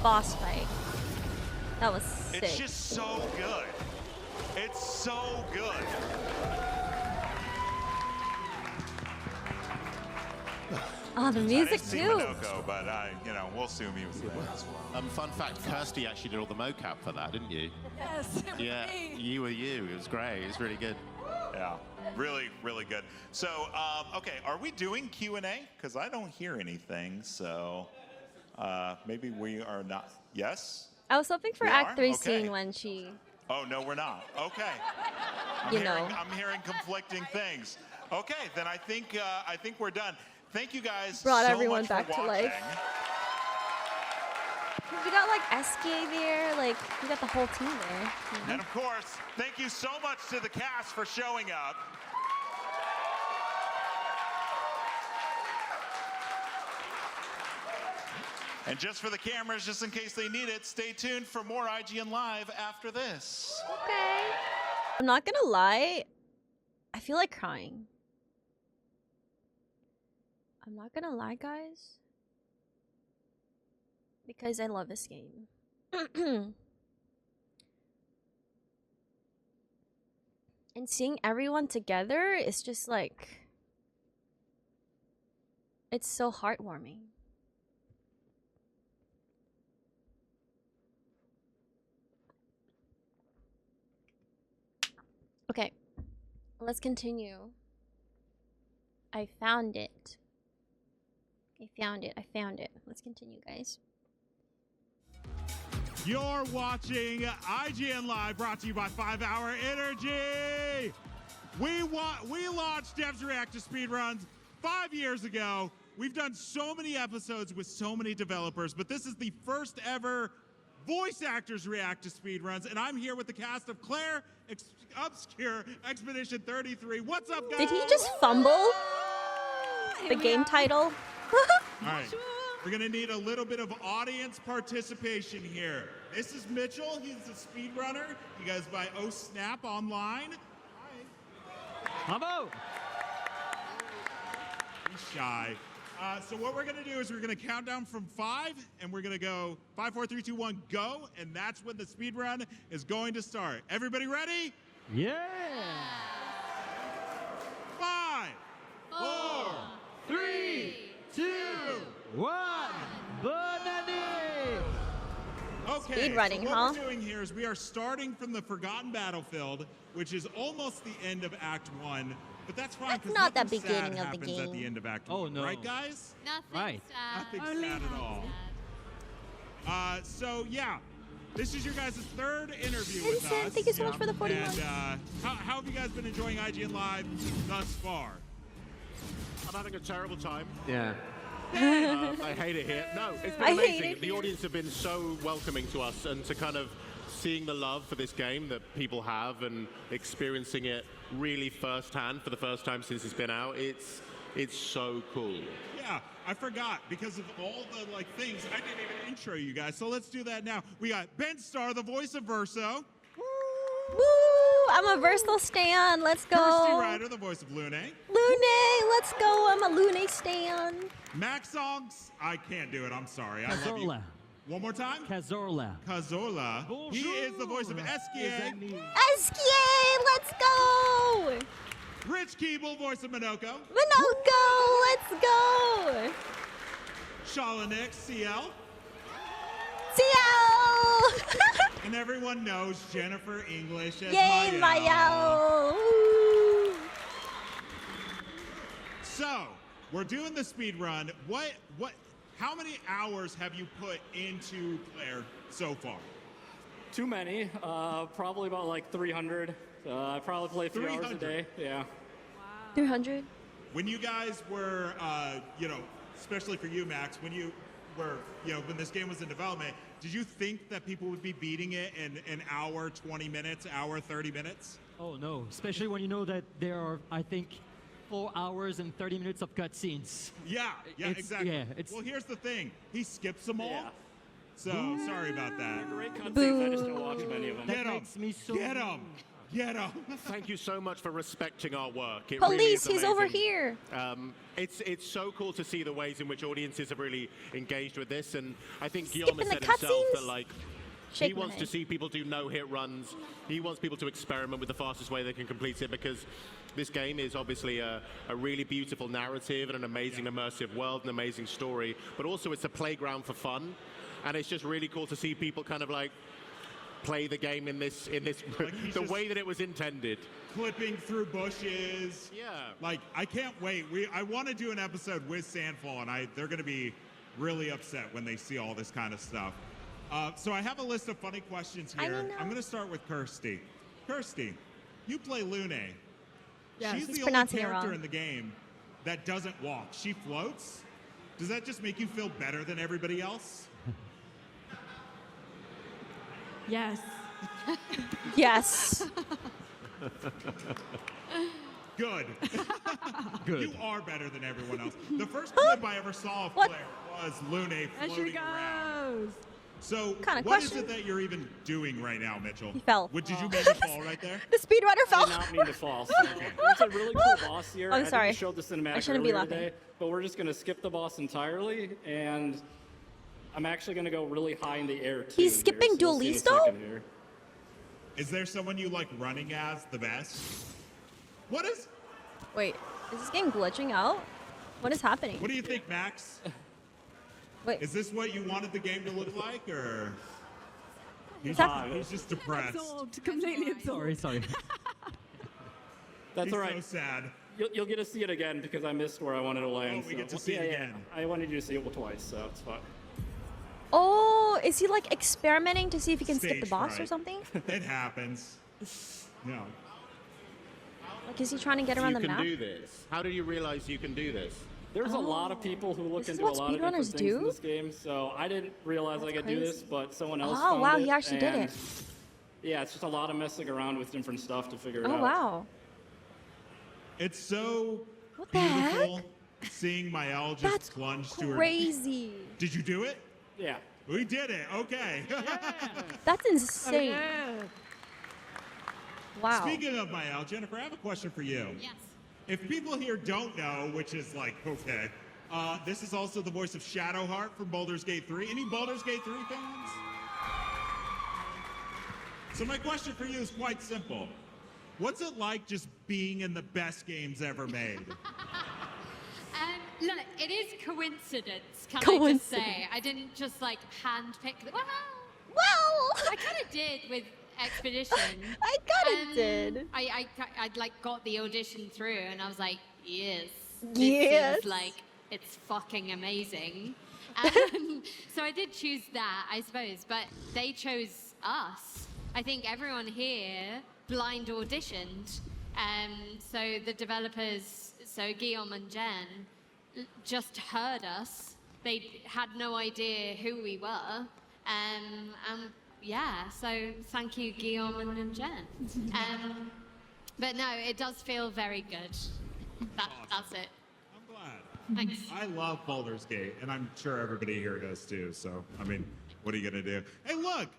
boss fight. That was sick. It's just so good. It's so good. Oh, the I music didn't see too. Minoko, but we'll assume he was there as well. Fun fact, Kirsty actually did all the mocap for that, didn't you? Yes, it was Yeah, me. you were you. It was great. It was really good. Yeah, really, really good. So, okay, are we doing Q&A? Because I don't hear anything, so maybe we are not. Yes? I was hoping for We Act are? 3 Okay. scene when she, Oh, no, we're not. Okay. I'm hearing conflicting things. Okay, then I think we're done. Thank you guys Brought so everyone much back for to watching. life. We got like SK there, like we got the whole team there. You know? And of course, thank you so much to the cast for showing up. And just for the cameras, just in case they need it, stay tuned for more IGN Live after this. Okay. I'm not gonna lie, I feel like crying. I'm not gonna lie, guys. Because I love this game. And seeing everyone together is just like... It's so heartwarming. Okay, let's continue. I found it. I found it. Let's continue, guys. You're watching IGN Live, brought to you by 5 Hour Energy. We launched Devs React to Speedruns 5 years ago. We've done so many episodes with so many developers, but this is the first ever voice actors react to speedruns, and I'm here with the cast of Clair, Obscur, Expedition 33. What's up, guys? Did he just fumble the game title? All right, we're gonna need a little bit of audience participation here. This is Mitchell. He's a speedrunner. You guys buy Oh Snap online. Bravo! He's shy. So what we're gonna do is we're gonna count down from 5, and we're gonna go 5, 4, 3, 2, 1, go, and that's when the speed run is going to start. Everybody ready? Yeah! 5, 4, 3, 2, 1. Bonani! Okay, Speed running, so what huh? we're doing here is we are starting from the Forgotten Battlefield, which is almost the end of Act 1. But that's fine, because not the nothing sad beginning of the happens at the game. end of Act 1. Oh, no. Right, guys? Nothing Right. sad. Nothing sad at all. So, yeah. This is your guys' third interview with Vincent, us. thank you so much for the 40 And months. how have you guys been enjoying IGN Live thus far? I'm having a terrible time. Yeah. I hate it here. No, it's been I hate amazing. it The here. audience have been so welcoming to us, and to kind of seeing the love for this game that people have and experiencing it really firsthand for the first time since it's been out, it's so cool. Yeah, I forgot because of all the things. I didn't even intro you guys, so let's do that now. We got Ben Starr, the voice of Verso. Woo! I'm a Versal stan. Let's go. Kirsty Ryder, the voice of Lune. Lune, let's go. I'm a Lune stan. Max Songs, I can't do it. I'm sorry. I love you. Cazorla. One more time. Cazorla. Cazorla. He is the voice of Esquier. Esquier, let's go. Rich Keeble, voice of Minoko. Minoko, let's go. Shalanik, CL. CL. And everyone knows Jennifer English as Yay, Mayao. Mayao. Woo. So, we're doing the speed run. How many hours have you put into Clair so far? Too many. Probably about like 300. I probably play a few hours a 300? day. Yeah. 300. When you guys were, especially for you, Max, when you were, when this game was in development, did you think that people would be beating it in an hour, 20 minutes, hour, 30 minutes? Oh, no. Especially when you know that there are, I think, 4 hours and 30 minutes of cutscenes. Yeah, exactly. Yeah, well, here's the thing. He skips them all. Yeah. So, sorry about that. Great cutscenes. I just don't watch many of them. Get him. makes me so Get him. Get him. Thank you so much for respecting our work. It really Police, is he's over amazing. here. It's so cool to see the ways in which audiences have really engaged with this, and I think Skipping Guillaume the has said himself cutscenes? that Shake he my wants to head. see people do no-hit runs. He wants people to experiment with the fastest way they can complete it, because this game is obviously a really beautiful narrative and an amazing immersive world, an amazing story, but also it's a playground for fun, and it's just really cool to see people kind of play the game in this the way that it was intended. Clipping through bushes. Yeah. I can't wait. I want to do an episode with Sandfall, and they're going to be really upset when they see all this kind of stuff. So I have a list of funny questions here. I'm going to start with Kirsty. Kirsty, you play Lune. Yeah, She's he's the only pronouncing it character wrong. in the game that doesn't walk. She floats. Does that just make you feel better than everybody else? Yes. Yes. Good. Good. You are better than everyone else. The first clip I ever saw of What? Claire was Lune There she floating around. goes. So, Kinda what is question? it that you're even doing right now, Mitchell? He fell. Did you maybe fall right there? The speedrunner I fell. did not mean to fall. There's a really cool boss here. I'm I think sorry. you showed the cinematic I shouldn't be earlier laughing. today, but we're just going to skip the boss entirely, and I'm actually going to go really high in the air, too. He's here, skipping so we'll see in a Duelisto? second here. Is there someone you like running as the best? What is? Wait, is this game glitching out? What is happening? What do you think, Max? Wait. Is this what you wanted the game to look like, or? He's that- just depressed. Absorbed, completely absorbed. Sorry. That's He's all right. so sad. You'll get to see it again because I missed where I wanted to land. Oh, we get to see it again. I wanted you to see it twice, so it's fine. Oh, is he like experimenting to see if he can skip the Stage boss or fright. something? It happens. No. Like, is he trying to get around you the can map? do this. How did you realize you can do this? There's a lot of people who look This is into a what lot of different speedrunners things in do? this game, so I didn't realize I could do this, crazy. but someone else Oh, found wow, it, he actually did and it. Yeah, it's just a lot of messing around with different stuff to figure it Oh, out. wow. It's so What the beautiful seeing Mael just That's plunge to her. crazy. Did you do it? Yeah. We did it. Okay. That's insane. Wow. Speaking of Mael, Jennifer, I have a question for you. Yes. If people here don't know, which is like, okay, this is also the voice of Shadowheart from Baldur's Gate 3. Any Baldur's Gate 3 fans? So my question for you is quite simple. What's it like just being in the best games ever made? Look, it is coincidence, can I just say? I didn't just like handpick the. Well, I kind of did with Expedition. I kind of did. I'd like got the audition through, and I was like, yes, this Yes. is like it's fucking amazing. So I did choose that, I suppose, but they chose us. I think everyone here blind auditioned. So the developers, so Guillaume and Jen, just heard us. They had no idea who we were. Yeah, so thank you, Guillaume and Jen. But no, it does feel very good. That's it. I'm glad. Thanks. I love Baldur's Gate, and I'm sure everybody here does too. So, I mean, what are you going to do? Hey, look,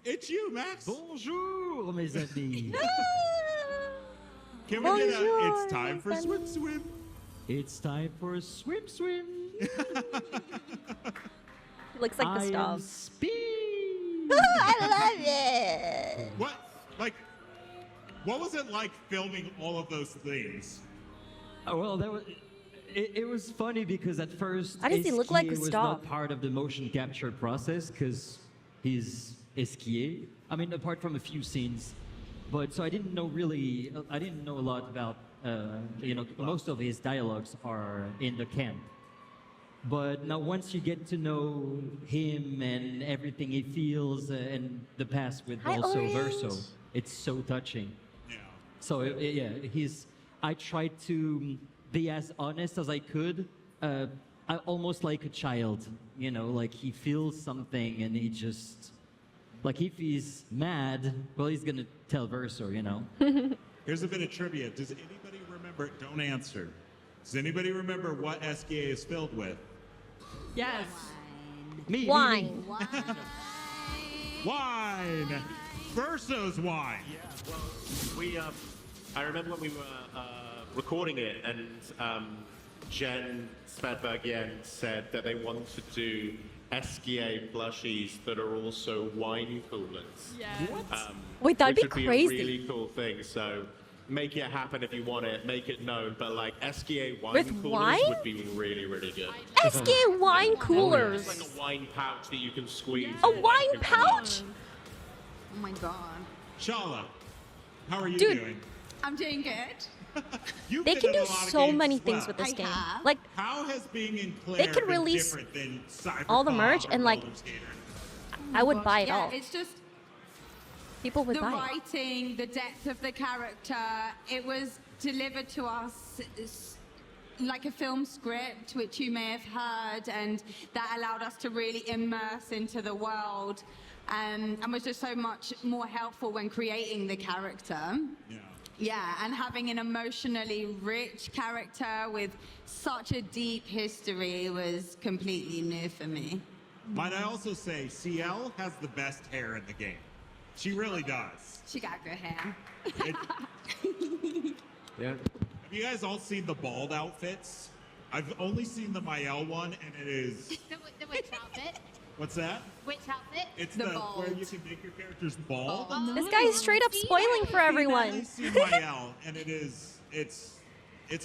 it's you, Max. Bonjour, mes amis. Can we get a, it's time for swim, swim. It's time for a swim, swim. Looks like I the am stuff. Speed. I love it. What was it like filming all of those things? Oh, well, that was. It was funny because at first How does he look like Esquier was Gustav? not part of the motion capture process because he's Esquier. I mean, apart from a few scenes, but so I didn't know a lot about. Most of his dialogues are in the camp. But now once you get to know him and everything he feels and the past with also Verso, it's so touching. Yeah. So I tried to be as honest as I could, almost like a child, like he feels something and he just, like if he's mad, well, he's gonna tell Verso, Here's a bit of trivia. Does anybody remember? Don't answer. Does anybody remember what SKA is filled with? Yes. Wine. Wine. Verso's wine. Yeah, well, I remember when we were recording it, and Jen Svedbergian said that they wanted to do SKA plushies that are also wine coolers. Yeah. Wait, that'd be which would crazy. be a really cool thing. So make it happen if you want it. Make it known. But like SKA wine With coolers wine? would be really, really good. SK wine coolers. It's like a wine pouch that you can squeeze. A wine pouch? Oh my god. Shala, how are you Dude. doing? I'm doing good. You've They been can in a do lot of so games many as things well. with this I game. have. Like, How has being in Clair They could been release different than all the Cyberpunk merch or and, like, Baldur's Gate? I would buy it yeah, all. it's just People would the buy it. writing, the depth of the character. It was delivered to us like a film script, which you may have heard, and that allowed us to really immerse into the world, and was just so much more helpful when creating the character. Yeah. Yeah, and having an emotionally rich character with such a deep history was completely new for me. Might I also say, CL has the best hair in the game. She really does. She got good hair. Yeah. Have you guys all seen the bald outfits? I've only seen the Mael one, and it is. The witch outfit. What's that? Which outfit? It's The the bald. where you can make your characters bald. Oh, This guy is straight up spoiling for everyone. I've seen Mael, and it is. It's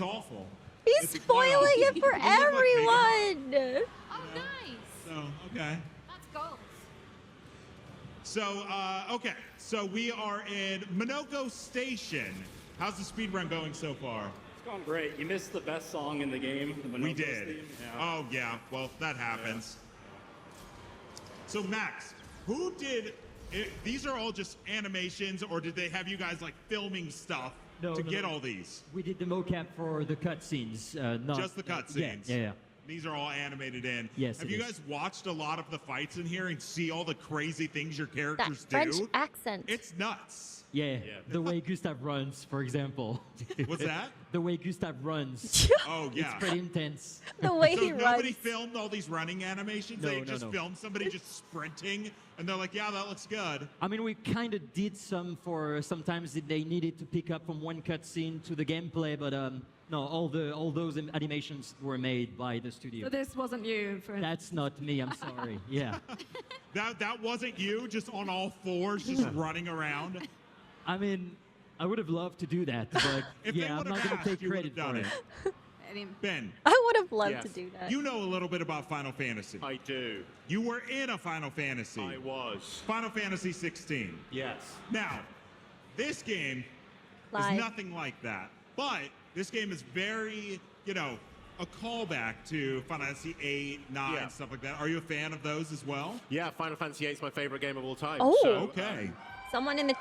awful. He's It's spoiling god-awful. it for It looks like everyone. Oh, nice. So okay. That's gold. So okay. So we are in Minoko Station. How's the speed run going so far? It's going great. You missed the best song in the game. The We Bonobos did. theme. Yeah. Oh, yeah. Well, that happens. So, Max, who did... these are all just animations, or did they have you guys, like, filming stuff to get all these? We did the mocap for the cutscenes, not... Just the cutscenes? Yeah. These are all animated in. Yes, Have it you is. guys watched a lot of the fights in here and see all the crazy things your characters That French do? accent. It's nuts. Yeah, the way Gustav runs, for example. What's that? The way Gustav runs. Oh, yeah. It's pretty intense. The way So he nobody runs. filmed all these running animations? No, They no, just no. filmed somebody just sprinting, and they're like, yeah, that looks good. I mean, we kind of did some for sometimes they needed to pick up from one cutscene to the gameplay, but no, all those animations were made by the studio. So this wasn't you, for That's not me. I'm sorry. Yeah. That wasn't you, just on all fours, just running around? I mean, I would have loved to do that, but If they yeah, I'm would've not going to asked, take you credit would've for done it. Ben. I would have loved Yes. to do that. You know a little bit about Final Fantasy. I do. You were in a Final Fantasy. I was. Final Fantasy 16. Yes. Now, this game Live. is nothing like that. But this game is very, a callback to Final Fantasy 8, 9, Yeah. stuff like that. Are you a fan of those as well? Yeah, Final Fantasy 8 is my favorite game of all time. Oh. So, Okay. Someone in the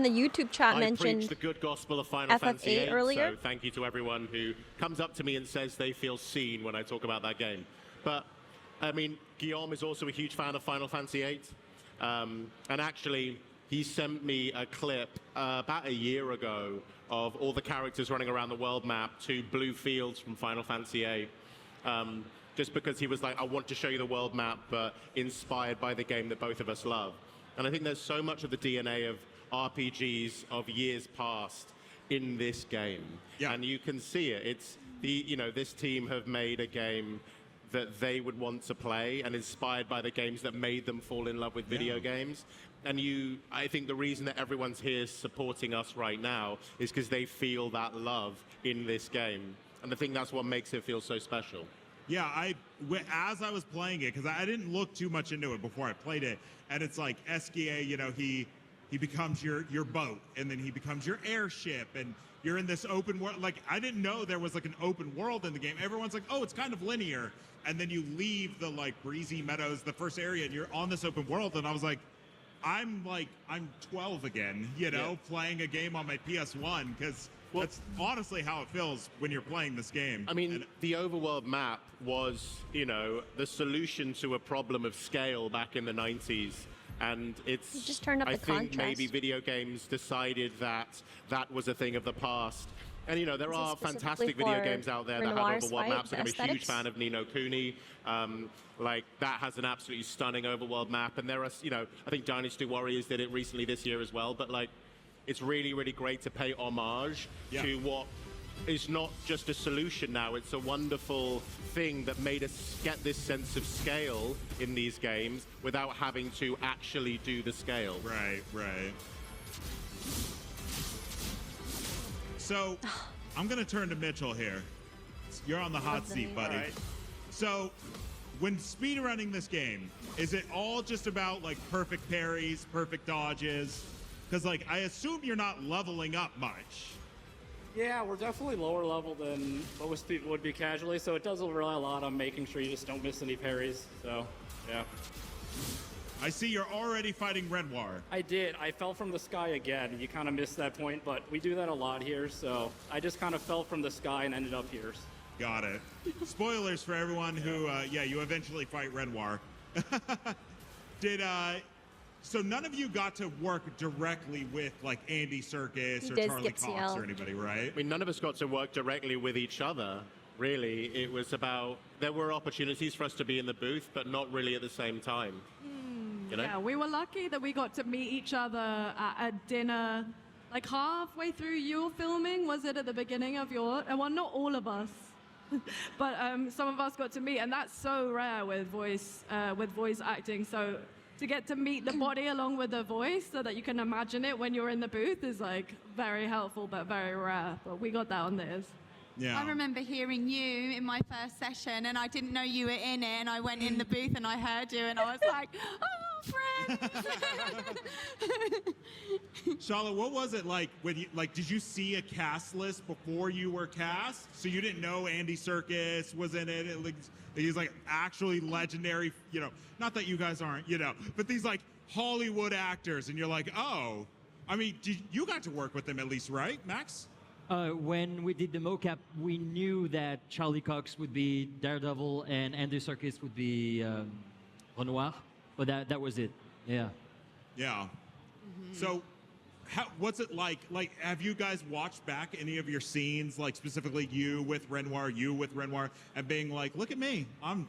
YouTube chat I mentioned preach the good gospel of Final Fantasy 8 earlier. So thank you to everyone who comes up to me and says they feel seen when I talk about that game. But, I mean, Guillaume is also a huge fan of Final Fantasy 8. And actually, he sent me a clip about a year ago of all the characters running around the world map to blue fields from Final Fantasy 8. Just because he was like, I want to show you the world map, but inspired by the game that both of us love. And I think there's so much of the DNA of RPGs of years past in this game. Yeah. And you can see it. It's this team have made a game that they would want to play and inspired by the games that made them fall in love with video games. And I think the reason that everyone's here supporting us right now is because they feel that love in this game. And I think that's what makes it feel so special. Yeah, as I was playing it, because I didn't look too much into it before I played it, and it's like Esquier, he becomes your boat, and then he becomes your airship, and you're in this open world. Like, I didn't know there was like an open world in the game. Everyone's like, oh, it's kind of linear, and then you leave the like breezy meadows, the first area, and you're on this open world, and I was like, I'm 12 again, playing a game on my PS1, because that's honestly how it feels when you're playing this game. I mean, the overworld map was, the solution to a problem of scale back in the 90s. And it's, You just turned up I the think contrast. maybe video games decided that that was a thing of the past. And, there are fantastic video for games out there that have Renoir's overworld maps. fight, I'm a huge aesthetics? fan of Ni no Kuni. That has an absolutely stunning overworld map. And there are, I think Dynasty Warriors did it recently this year as well. But, it's really, really great to pay homage to what is not just a solution now. It's a wonderful thing that made us get this sense of scale in these games without having to actually do the scale. Right. So, I'm going to turn to Mitchell here. You're on the hot seat, buddy. All right. So, when speedrunning this game, is it all just about, perfect parries, perfect dodges? Because, I assume you're not leveling up much. Yeah, we're definitely lower level than most people would be casually, so it does rely a lot on making sure you just don't miss any parries. So, yeah. I see you're already fighting Renoir. I did. I fell from the sky again. You kind of missed that point, but we do that a lot here, so I just kind of fell from the sky and ended up here. Got it. Spoilers for everyone who, you eventually fight Renoir. So none of you got to work directly with Andy Serkis or Charlie Cox or anybody, right? I mean, none of us got to work directly with each other, really. It was about, there were opportunities for us to be in the booth, but not really at the same time. Yeah, we were lucky that we got to meet each other at a dinner, halfway through your filming. Was it at the beginning of your? Well, not all of us, but some of us got to meet, and that's so rare with voice acting. So to get to meet the body along with the voice, so that you can imagine it when you're in the booth, is very helpful, but very rare. But we got that on this. Yeah. I remember hearing you in my first session, and I didn't know you were in it, and I went in the booth and I heard you, and I was like, oh, Charlotte, what was it like when you did you see a cast list before you were cast? So you didn't know Andy Serkis was in it. He's like actually legendary, not that you guys aren't, but these like Hollywood actors, and you're like, oh, I mean, you got to work with them at least, right, Max? When we did the mocap, we knew that Charlie Cox would be Daredevil and Andy Serkis would be Renoir, but that was it. Yeah. Yeah. So, what's it like? Like, have you guys watched back any of your scenes, like specifically you with Renoir, and being like, look at me, I'm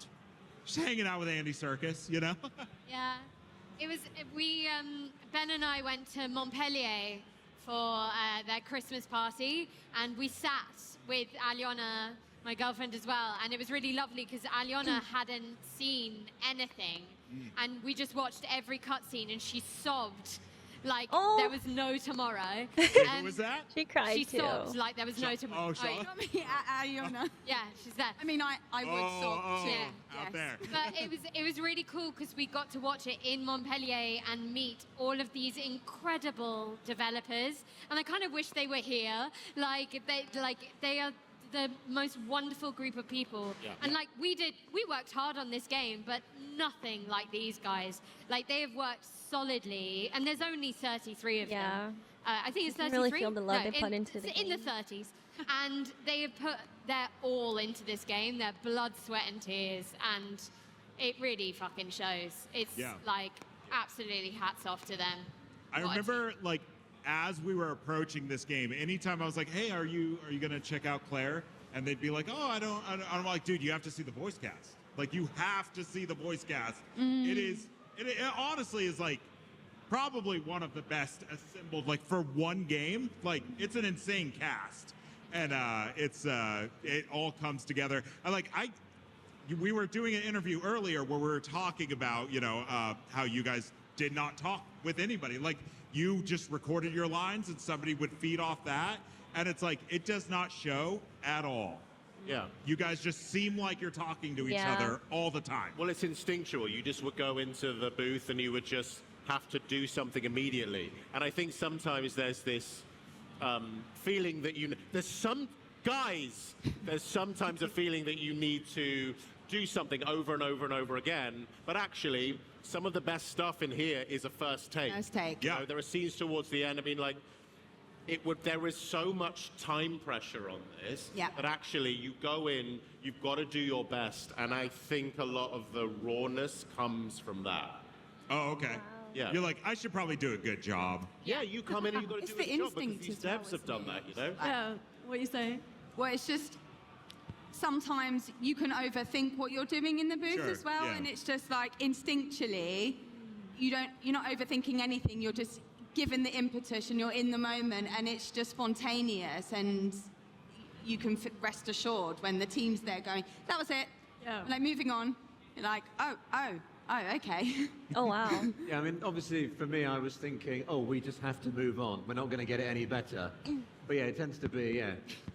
just hanging out with Andy Serkis, Yeah. It was, Ben and I went to Montpellier for their Christmas party, and we sat with Alyona, my girlfriend as well, and it was really lovely because Alyona hadn't seen anything, and we just watched every cutscene, and she sobbed like there was no tomorrow. Who was that? She cried She too. sobbed like there was no tomorrow. Oh, Charlotte? Alyona. Yeah, she's there. I mean, I would sob too. Yeah. Out there. But it was really cool because we got to watch it in Montpellier and meet all of these incredible developers, and I kind of wish they were here. They are the most wonderful group of people. Yeah. And we worked hard on this game, but nothing like these guys. Like, they have worked solidly, and there's only 33 of them. I think it's You 33. can really feel the love they put into the in the game. 30s. And they have put their all into this game, their blood, sweat, and tears, and it really fucking shows. It's absolutely hats off to them. I remember, as we were approaching this game, anytime I was like, hey, are you gonna check out Clair? And they'd be like, oh, I don't. I'm like, dude, you have to see the voice cast. Like, you have to see the voice cast. It honestly is probably one of the best assembled, for one game. It's an insane cast. And it all comes together. We were doing an interview earlier where we were talking about, how you guys did not talk with anybody. You just recorded your lines and somebody would feed off that. And it's it does not show at all. Yeah. You guys just seem like you're talking to each other all the time. Well, it's instinctual. You just would go into the booth and you would just have to do something immediately. And I think sometimes there's this feeling that there's sometimes a feeling that you need to do something over and over and over again. But actually, some of the best stuff in here is a first take. First take. Yeah. There are scenes towards the end. I mean, there is so much time pressure on this that actually you go in, you've got to do your best, and I think a lot of the rawness comes from that. Oh, okay. Yeah. You're like, I should probably do a good job. Yeah, you come in and you've got to It's do the a good job because instinct these as well, devs have done that, Yeah, what are you saying? Well, it's just sometimes you can overthink what you're doing in the booth Sure, as well, yeah. and it's just instinctually, you're not overthinking anything. You're just given the impetus, and you're in the moment, and it's just spontaneous, and you can rest assured when the team's there going, that was it. Yeah. Moving on. You're like, oh, okay. Oh, wow. Yeah, I mean, obviously, for me, I was thinking, oh, we just have to move on. We're not going to get it any better. But yeah, it tends to be,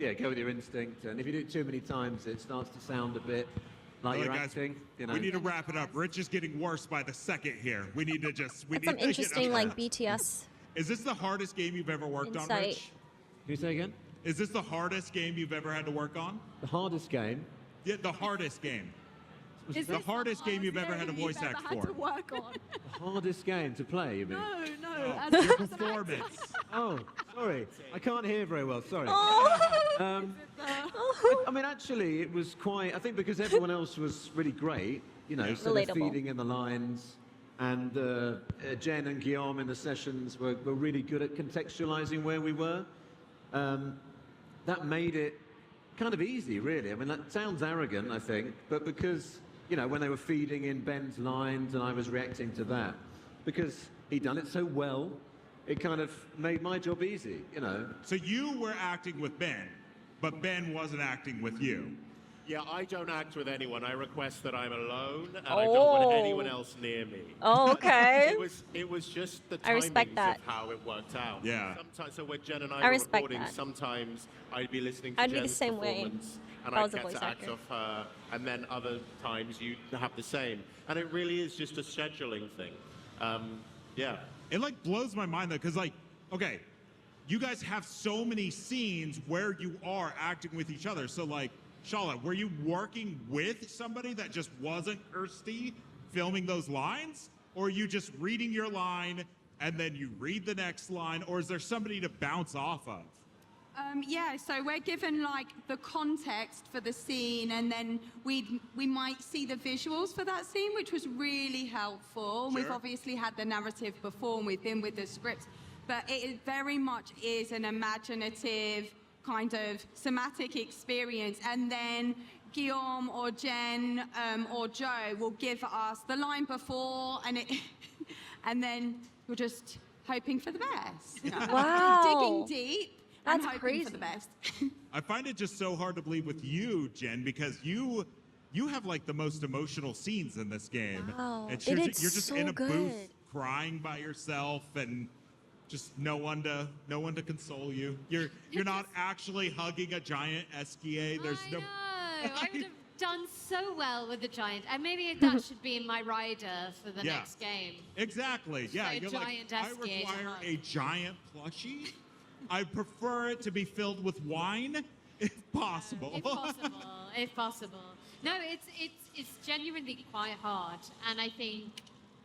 go with your instinct. And if you do it too many times, it starts to sound a bit like you're Guys, acting. we need to wrap it up. Rich is getting worse by the second here. We need to just... That's some interesting, BTS. Is this the hardest game you've ever worked on, Insight. Rich? Can you say again? Is this the hardest game you've ever had to work on? The hardest game? Yeah, the hardest game. Is The this hardest game you've ever had to game voice you've act ever had for. to work on? The hardest game to play, you mean? No. Oh, as your an actor. performance. Oh, sorry. I can't hear very well, sorry. Oh. I mean, actually, it was quite... I think because everyone else was really great, sort of Relatable. feeding in the lines, and Jen and Guillaume in the sessions were really good at contextualizing where we were. That made it kind of easy, really. I mean, that sounds arrogant, I think, but because, when they were feeding in Ben's lines and I was reacting to that, because he'd done it so well, it kind of made my job easy, So you were acting with Ben, but Ben wasn't acting with you. Yeah, I don't act with anyone. I request that I'm alone, and I don't want anyone else near me. Oh, okay. It was just the I respect timings that. of how it worked out. Yeah. Sometimes, so when Jen and I I were respect recording, that. sometimes I'd be listening to I'd be the Jen's same way performance, and if I I'd was a get voice to act actor. off her, and then other times you have the same. And it really is just a scheduling thing. Yeah. It like blows my mind though, because like, okay, you guys have so many scenes where you are acting with each other. So like, Charlotte, were you working with somebody that just wasn't Kirsty filming those lines? Or are you just reading your line and then you read the next line? Or is there somebody to bounce off of? Yeah, so we're given like the context for the scene, and then we might see the visuals for that scene, which was really helpful. Sure. We've obviously had the narrative before, and we've been with the script, but it very much is an imaginative kind of somatic experience. And then Guillaume or Jen or Joe will give us the line before, and and then you're just hoping for the best. Wow. Digging deep. That's hoping crazy. for the best. I find it just so hard to believe with you, Jen, because you have like the most emotional scenes in this game. Wow. And It you're is just so in a good. booth crying by yourself and just no one to console you. You're not actually hugging a giant SKA. There's no. I would have done so well with the giant, and maybe that should be in my rider for the Yeah. next game. Exactly. Yeah. So You're like, giant I SKA to require hug. a giant plushie. I prefer it to be filled with wine, if possible. If possible, if possible. No, it's genuinely quite hard, and I think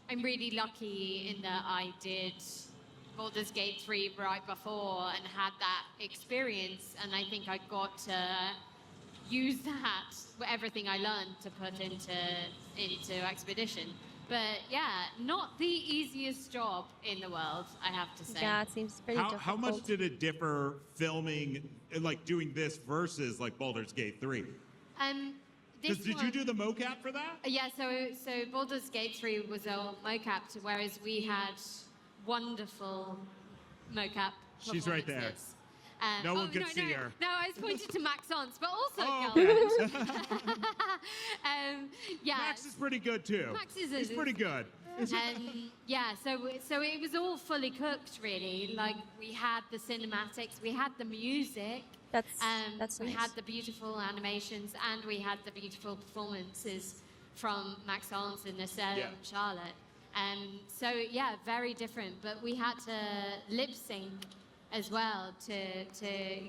I'm really lucky in that I did Baldur's Gate 3 right before and had that experience, and I think I got to use that, everything I learned, to put into Expedition. But yeah, not the easiest job in the world, I have to say. Yeah, it seems pretty difficult. How much did it differ filming, like doing this versus like Baldur's Gate 3? This Did you do the mocap for that? Yeah, so Baldur's Gate 3 was all mocapped, whereas we had wonderful mocap She's right there. performances. No one could see her. No, I was pointing to Max Ons, but also Oh, Girlfriend. Yeah. Max is pretty good too. Max is He's pretty good. Yeah, so it was all fully cooked, really. Like, we had the cinematics, we had the music. That's we nice. had the beautiful animations, and we had the beautiful performances from Max Ons and Nacelle Yeah. and Charlotte. So yeah, very different. But we had to lip sync as well to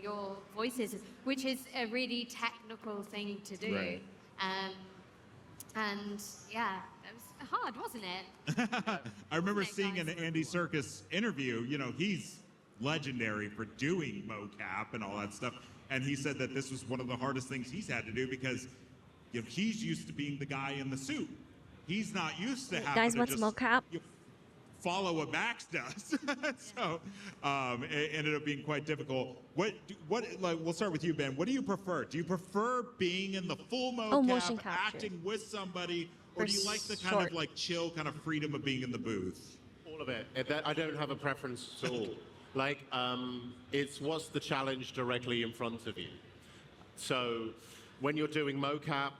your voices, which is a really technical thing to do. Right. And yeah, it was hard, wasn't it? I remember seeing an Andy Serkis interview. You know, he's legendary for doing mocap and all that stuff. And he said that this was one of the hardest things he's had to do because, you know, he's used to being the guy in the suit. He's not used to having Guys, to what's just mocap? follow what Max does. So it ended up being quite difficult. Like, we'll start with you, Ben. What do you prefer? Do you prefer being in the full motion mocap, capture. acting with somebody, or For do you like the kind short. of like chill kind of freedom of being in the booth? All of it. I don't have a preference at all. Like, it's what's the challenge directly in front of you. So when you're doing mocap,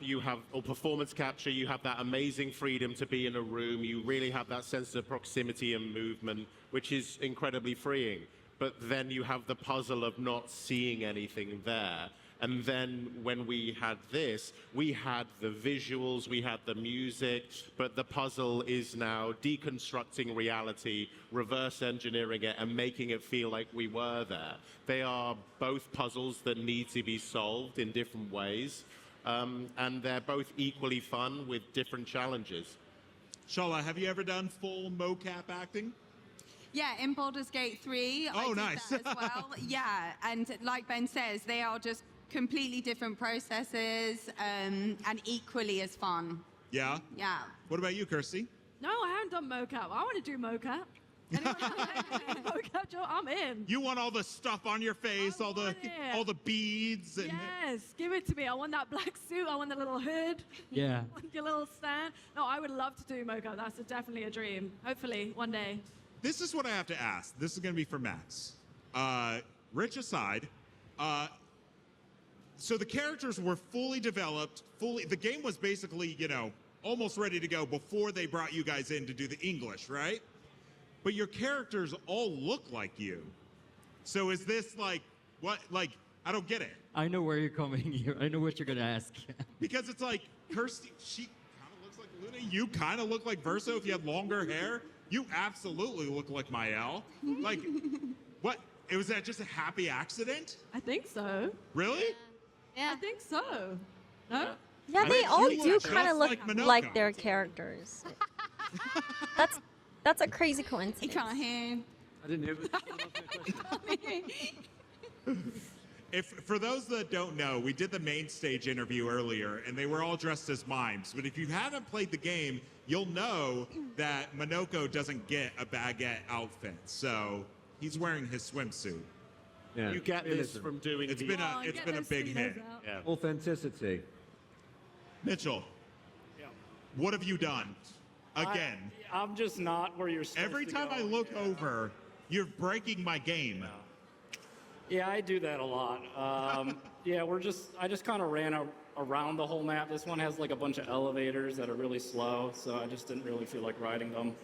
or performance capture, you have that amazing freedom to be in a room. You really have that sense of proximity and movement, which is incredibly freeing. But then you have the puzzle of not seeing anything there. And then when we had this, we had the visuals, we had the music, but the puzzle is now deconstructing reality, reverse engineering it, and making it feel like we were there. They are both puzzles that need to be solved in different ways, and they're both equally fun with different challenges. Shala, have you ever done full mocap acting? Yeah, in Baldur's Gate 3, I did nice. that as well. Yeah, and like Ben says, they are just completely different processes and equally as fun. Yeah? Yeah. What about you, Kirsty? No, I haven't done mocap. I want to do mocap. Anyone mocap job? I'm in. You want all the stuff on your face, all the beads, and Yes, give it to me. I want that black suit. I want the little hood. Yeah. I want your little stand. No, I would love to do mocap. That's definitely a dream. Hopefully, one day. This is what I have to ask. This is going to be for Max. Rich aside, so the characters were fully developed, the game was basically, you know, almost ready to go before they brought you guys in to do the English, right? But your characters all look like you. So is this like, what, like, I don't get it. I know where you're coming here. I know what you're going to ask. Because it's like, Kirsty, she kind of looks like Luna. You kind of look like Verso if you had longer hair. You absolutely look like Mael. Like, what? Was that just a happy accident? I think so. Really? Yeah. I think so. No? Yeah, they all you do look kind of just look like Minoko. like their characters. That's a crazy You coincidence. can't hear. I didn't hear If for those that don't know, we did the main stage interview earlier, and they were all dressed as mimes. But if you haven't played the game, you'll know that Minoko doesn't get a baguette outfit, so he's wearing his swimsuit. Yeah. You get this from doing It's been a big hit. Yeah. Authenticity. Mitchell, what have you done? Again. I'm just not where you're supposed Every to time go. I look over, you're breaking my game. Yeah, I do that a lot. Yeah, I just kind of ran around the whole map. This one has like a bunch of elevators that are really slow, so I just didn't really feel like riding them.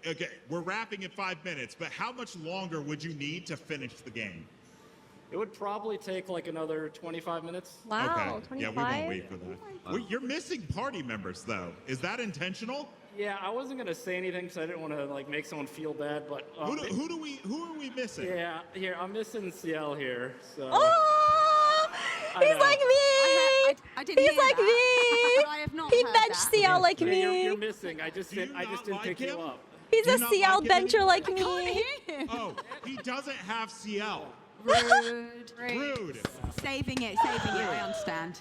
Okay, we're wrapping in 5 minutes, but how much longer would you need to finish the game? It would probably take like another 25 minutes. Wow, Okay. 25? Yeah, we won't wait for that. You're missing party members, though. Is that intentional? Yeah, I wasn't gonna say anything because I didn't want to like make someone feel bad, but who are we missing? Yeah, here I'm missing CL here. So. Oh, I he's know. like me. I didn't He's hear like that. me. I have not He heard benched that. CL like Yeah, me. You're missing. I just didn't pick you up. He's Do a you not CL like him bencher like I can't me. hear him. Oh, he doesn't have CL. Rude. Rude. Saving it. I understand.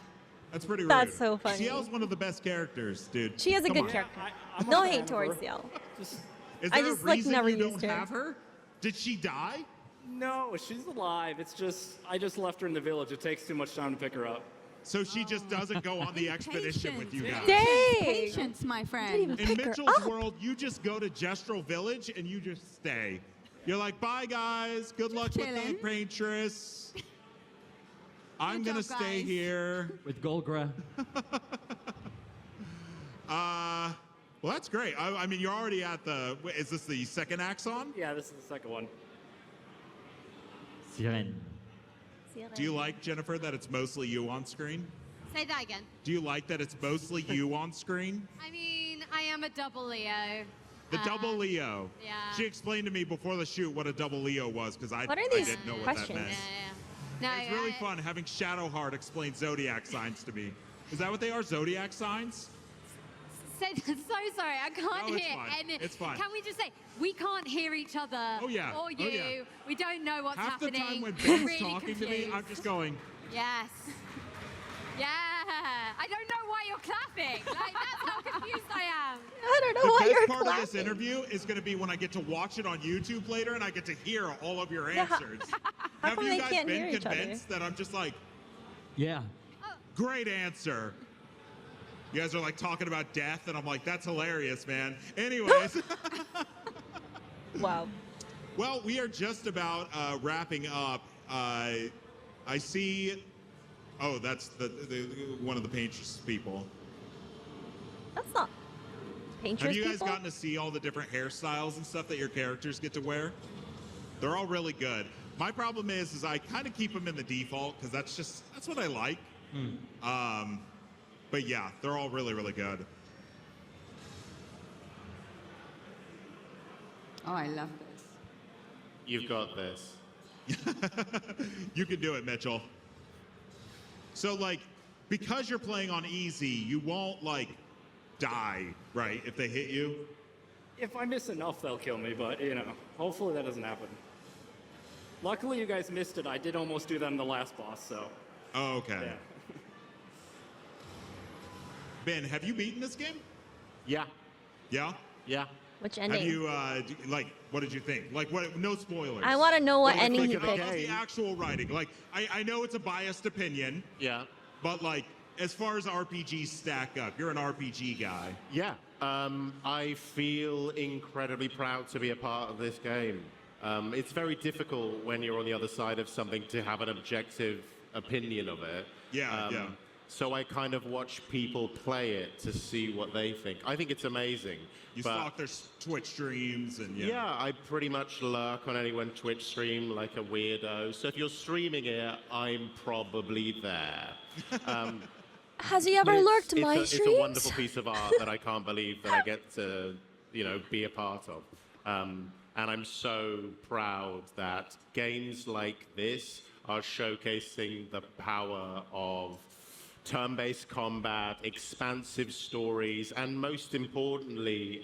That's pretty rude. That's so funny. CL's one of the best characters, dude. She is a Come good on. character. I'm a No fan hate of towards her. CL. Is I there just, a like, reason never you used don't her. have her? Did she die? No, she's alive. It's just I just left her in the village. It takes too much time to pick her up. So she just doesn't go on the expedition with you guys. Dang. Patience, my friend. In Mitchell's world, you just go to Gestrel Village and you just stay. You're like, bye guys, good luck with the chilling. paintress. I'm Good gonna job, stay guys. here. With Golgra. Well, that's great. I mean, you're already at the. Is this the second axon? Yeah, this is the second one. Siren. Do you like, Jennifer, that it's mostly you on screen? Say that again. Do you like that it's mostly you on screen? I mean, I am a double Leo. The double Leo. Yeah. She explained to me before the shoot what a double Leo was because I What are I these didn't know what questions? that meant. No, It's really fun having Shadowheart explain zodiac signs to me. Is that what they are? Zodiac signs? So sorry, I can't No, it's hear. fine. And It's fine. Can we just say we can't hear each other? Oh, yeah. Or Oh, you. yeah. We don't know what's Half happening. the time when We're Ben's really talking to me, confused. I'm just going. Yes. Yeah. I don't know why you're clapping. Like that's how confused I am. I don't know The why best you're part clapping. of this interview is going to be when I get to watch it on YouTube later and I get to hear all of your answers. How Have come you they guys can't been hear each other? convinced that I'm just like, Yeah. great answer? You guys are like talking about death, and I'm like, that's hilarious, man. Anyways. Wow. Well, we are just about wrapping up. I see. Oh, that's the one of the paintress people. That's not paintress Have you guys people. gotten to see all the different hairstyles and stuff that your characters get to wear? They're all really good. My problem is I kind of keep them in the default because that's what I like. But yeah, they're all really, really good. Oh, I love this. You've got this. You can do it, Mitchell. So, like, because you're playing on easy, you won't, like, die, right, if they hit you? If I miss enough, they'll kill me, but, you know, hopefully that doesn't happen. Luckily, you guys missed it. I did almost do that in the last boss, so. Oh, okay. Yeah. Ben, have you beaten this game? Yeah. Yeah? Yeah. Which Have ending? you, like, what did you think? Like, what? No spoilers. I want to know what Like, ending he about picked. the actual writing. Like, I know it's a biased opinion. Yeah. But, like, as far as RPGs stack up, you're an RPG guy. Yeah. I feel incredibly proud to be a part of this game. It's very difficult when you're on the other side of something to have an objective opinion of it. Yeah, yeah. So I kind of watch people play it to see what they think. I think it's amazing. You but stalk their Twitch streams and yeah, I pretty much lurk on anyone's Twitch stream like a weirdo. So if you're streaming it, I'm probably there. Has he ever But lurked it's my It's streams? a wonderful piece of art that I can't believe that I get to be a part of. And I'm so proud that games like this are showcasing the power of turn-based combat, expansive stories, and most importantly,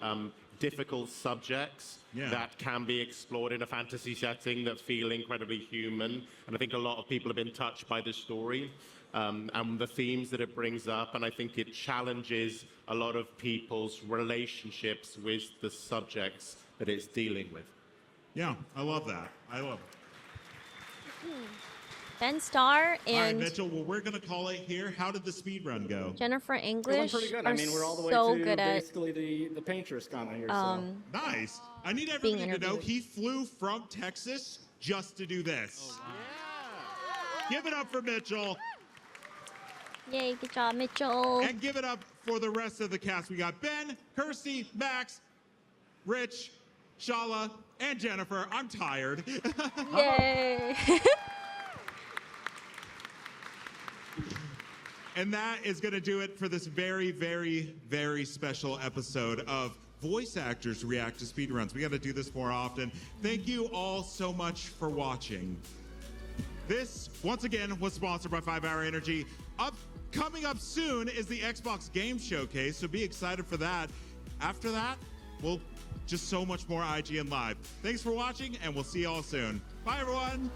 difficult subjects that can be explored in a fantasy setting that feel incredibly human. And I think a lot of people have been touched by the story and the themes that it brings up. And I think it challenges a lot of people's relationships with the subjects that it's dealing with. Yeah, I love that. I love it. Ben Starr All right, and Mitchell, well, we're going to call it here. How did the speed run go? Jennifer It went English pretty good. are I mean, we're all the way so to good at basically the painter's comment here. Nice. I need being everybody to know interviewed. he flew from Texas just to do this. Give it up for Mitchell. Yay, good job, Mitchell. And give it up for the rest of the cast. We got Ben, Kirsty, Max, Rich, Shala, and Jennifer. I'm tired. Yay. And that is going to do it for this very, very, very special episode of Voice Actors React to Speedruns. We got to do this more often. Thank you all so much for watching. This, once again, was sponsored by 5 Hour Energy. Coming up soon is the Xbox Game Showcase, so be excited for that. After that, we'll just so much more IGN Live. Thanks for watching, and we'll see you all soon. Bye, everyone.